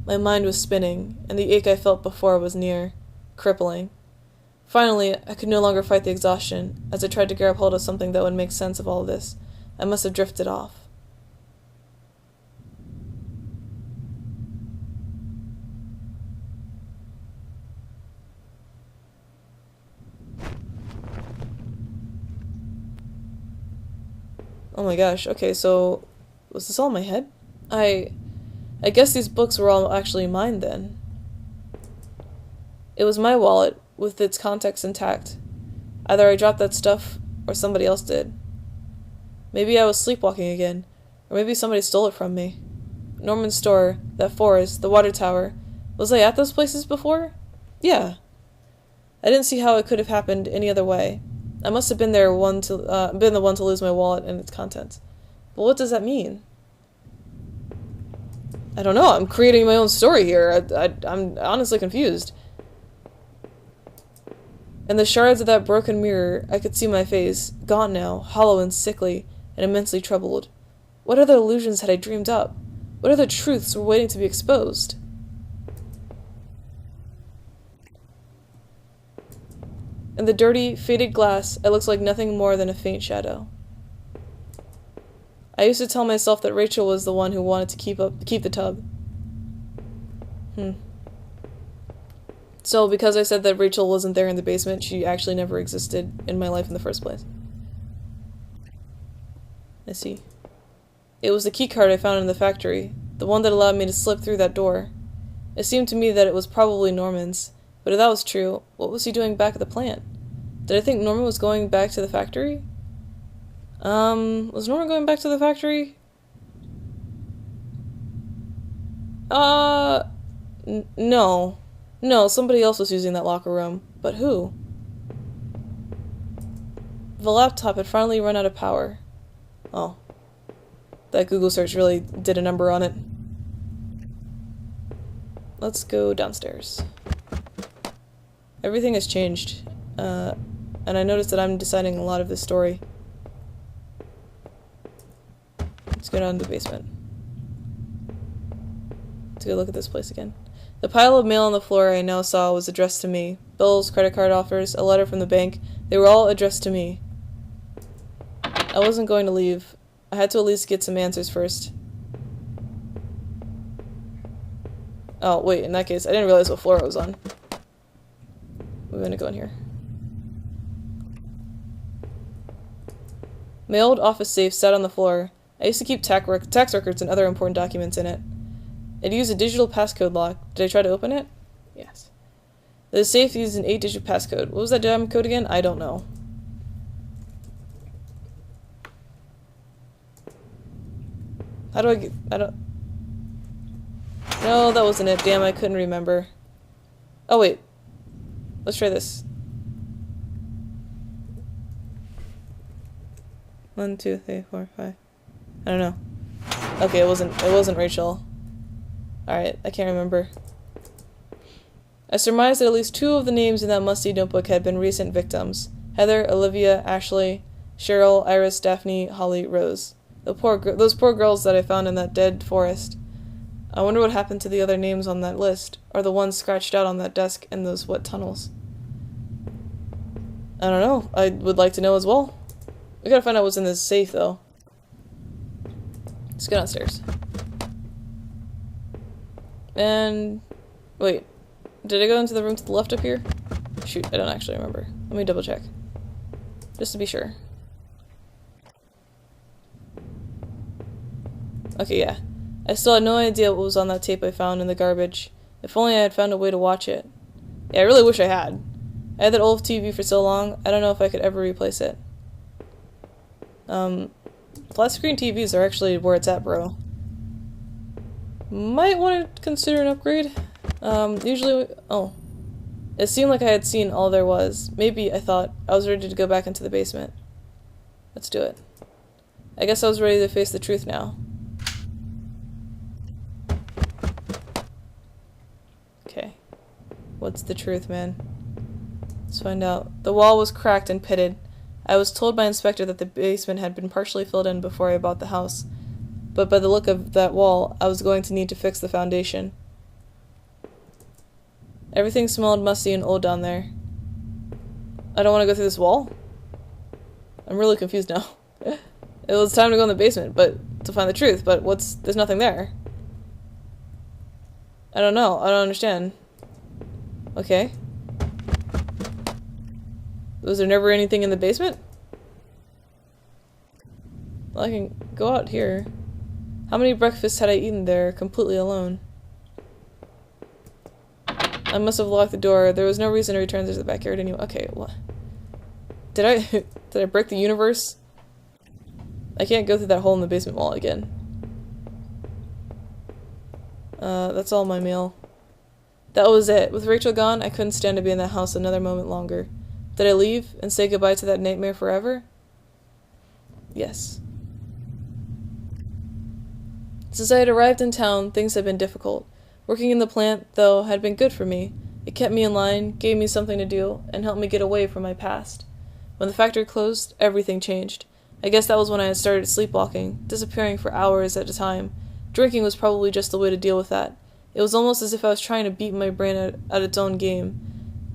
My mind was spinning, and the ache I felt before was near, crippling. Finally, I could no longer fight the exhaustion. As I tried to grab hold of something that would make sense of all this, I must have drifted off. Oh my gosh, okay, so was this all in my head? I guess these books were all actually mine then. It was my wallet, with its contents intact. Either I dropped that stuff, or somebody else did. Maybe I was sleepwalking again, or maybe somebody stole it from me. Norman's store, that forest, the water tower. Was I at those places before? Yeah. I didn't see how it could have happened any other way. I must have been the one to lose my wallet and its contents. But what does that mean? I don't know. I'm creating my own story here. I'm honestly confused. In the shards of that broken mirror, I could see my face, gaunt now, hollow and sickly, and immensely troubled. What other illusions had I dreamed up? What other truths were waiting to be exposed? In the dirty, faded glass, I looked like nothing more than a faint shadow. I used to tell myself that Rachel was the one who wanted to keep the tub. So, because I said that Rachel wasn't there in the basement, she actually never existed in my life in the first place. I see. It was the keycard I found in the factory, the one that allowed me to slip through that door. It seemed to me that it was probably Norman's, but if that was true, what was he doing back at the plant? Did I think Norman was going back to the factory? Was Norman going back to the factory? No. No, somebody else was using that locker room. But who? The laptop had finally run out of power. Oh. That Google search really did a number on it. Let's go downstairs. Everything has changed. And I noticed that I'm deciding a lot of this story. Let's go down to the basement. Let's go look at this place again. The pile of mail on the floor I now saw was addressed to me. Bills, credit card offers, a letter from the bank. They were all addressed to me. I wasn't going to leave. I had to at least get some answers first. Oh, wait, in that case, I didn't realize what floor I was on. We're gonna go in here. My old office safe sat on the floor. I used to keep tax records and other important documents in it. It used a digital passcode lock. Did I try to open it? Yes. The safe used an 8-digit passcode. What was that damn code again? I don't know. How do I get... I don't... No, that wasn't it. Damn, I couldn't remember. Oh, wait. Let's try this. 1, 2, 3, 4, 5. I don't know. Okay, it wasn't Rachel. Alright, I can't remember. I surmised that at least 2 of the names in that musty notebook had been recent victims. Heather, Olivia, Ashley, Cheryl, Iris, Daphne, Holly, Rose. Those poor girls that I found in that dead forest. I wonder what happened to the other names on that list, or the ones scratched out on that desk in those wet tunnels. I don't know. I would like to know as well. We gotta find out what's in this safe, though. Let's go downstairs. And... wait. Did I go into the room to the left up here? Shoot, I don't actually remember. Let me double check. Just to be sure. Okay, yeah. I still had no idea what was on that tape I found in the garbage. If only I had found a way to watch it. Yeah, I really wish I had. I had that old TV for so long, I don't know if I could ever replace it. Flat screen TVs are actually where it's at, bro. Might want to consider an upgrade. Usually... oh. It seemed like I had seen all there was. Maybe I thought I was ready to go back into the basement. Let's do it. I guess I was ready to face the truth now. Okay. What's the truth, man? Let's find out. The wall was cracked and pitted. I was told by Inspector that the basement had been partially filled in before I bought the house. But by the look of that wall, I was going to need to fix the foundation. Everything smelled musty and old down there. I don't want to go through this wall? I'm really confused now. It was time to go in the basement, but to find the truth, but there's nothing there. I don't know, I don't understand. Okay. Was there never anything in the basement? Well, I can go out here. How many breakfasts had I eaten there, completely alone? I must have locked the door. There was no reason to return to the backyard anyway. Okay, what? Did I break the universe? I can't go through that hole in the basement wall again. That's all my mail. That was it. With Rachel gone, I couldn't stand to be in that house another moment longer. Did I leave and say goodbye to that nightmare forever? Yes. Since I had arrived in town, things had been difficult. Working in the plant, though, had been good for me. It kept me in line, gave me something to do, and helped me get away from my past. When the factory closed, everything changed. I guess that was when I had started sleepwalking, disappearing for hours at a time. Drinking was probably just the way to deal with that. It was almost as if I was trying to beat my brain at its own game.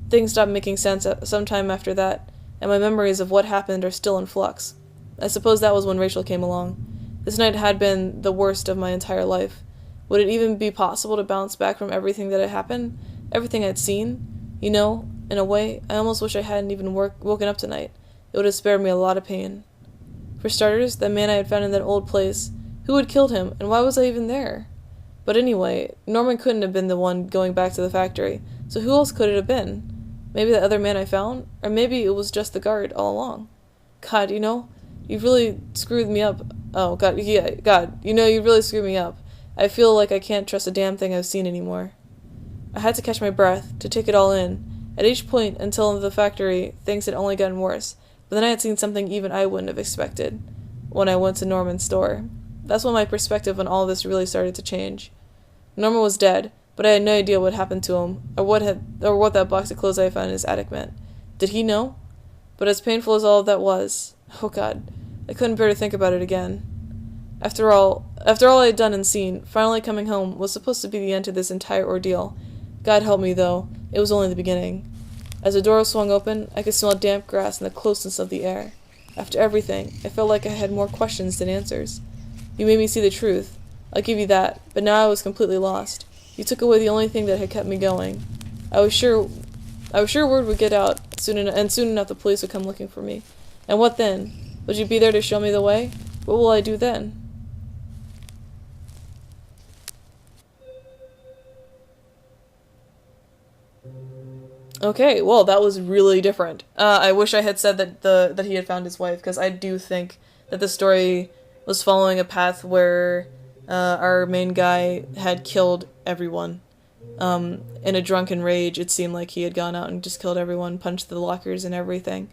Things stopped making sense sometime after that, and my memories of what happened are still in flux. I suppose that was when Rachel came along. This night had been the worst of my entire life. Would it even be possible to bounce back from everything that had happened? Everything I'd seen? You know, in a way, I almost wish I hadn't even woken up tonight. It would have spared me a lot of pain. For starters, that man I had found in that old place. Who had killed him, and why was I even there? But anyway, Norman couldn't have been the one going back to the factory, so who else could it have been? Maybe the other man I found? Or maybe it was just the guard all along. God, you know, you've really screwed me up. Oh, God, yeah, God, you know, you really screwed me up. I feel like I can't trust a damn thing I've seen anymore. I had to catch my breath, to take it all in. At each point until the factory, things had only gotten worse, but then I had seen something even I wouldn't have expected when I went to Norman's store. That's when my perspective on all this really started to change. Norman was dead, but I had no idea what happened to him, or what that box of clothes I found in his attic meant. Did he know? But as painful as all of that was, oh God, I couldn't bear to think about it again. After all I had done and seen, finally coming home was supposed to be the end to this entire ordeal. God help me, though, it was only the beginning. As the door swung open, I could smell damp grass and the closeness of the air. After everything, I felt like I had more questions than answers. You made me see the truth. I'll give you that, but now I was completely lost. You took away the only thing that had kept me going. I was sure word would get out soon enough the police would come looking for me. And what then? Would you be there to show me the way? What will I do then? Okay, well, that was really different. I wish I had said that he had found his wife, because I do think that the story was following a path where our main guy had killed everyone. In a drunken rage, it seemed like he had gone out and just killed everyone, punched the lockers and everything.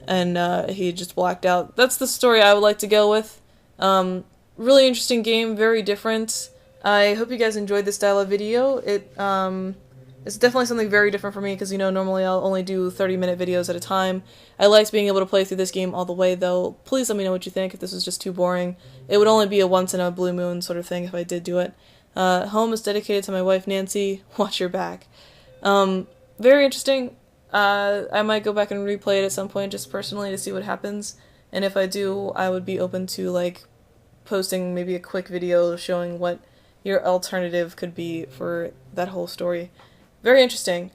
And he just blacked out. That's the story I would like to go with. Really interesting game, very different. I hope you guys enjoyed this style of video. It's definitely something very different for me because, you know, normally I'll only do 30-minute videos at a time. I liked being able to play through this game all the way, though. Please let me know what you think if this was just too boring. It would only be a once-in-a-blue-moon sort of thing if I did do it. Home is dedicated to my wife, Nancy. Watch your back. Very interesting. I might go back and replay it at some point just personally to see what happens. And if I do, I would be open to, like, posting maybe a quick video showing what your alternative could be for that whole story. Very interesting.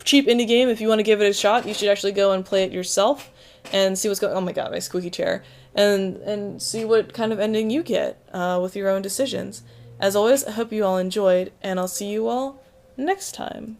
Cheap indie game. If you want to give it a shot, you should actually go and play it yourself and see what's going. Oh my god, my squeaky chair. And see what kind of ending you get with your own decisions. As always, I hope you all enjoyed, and I'll see you all next time.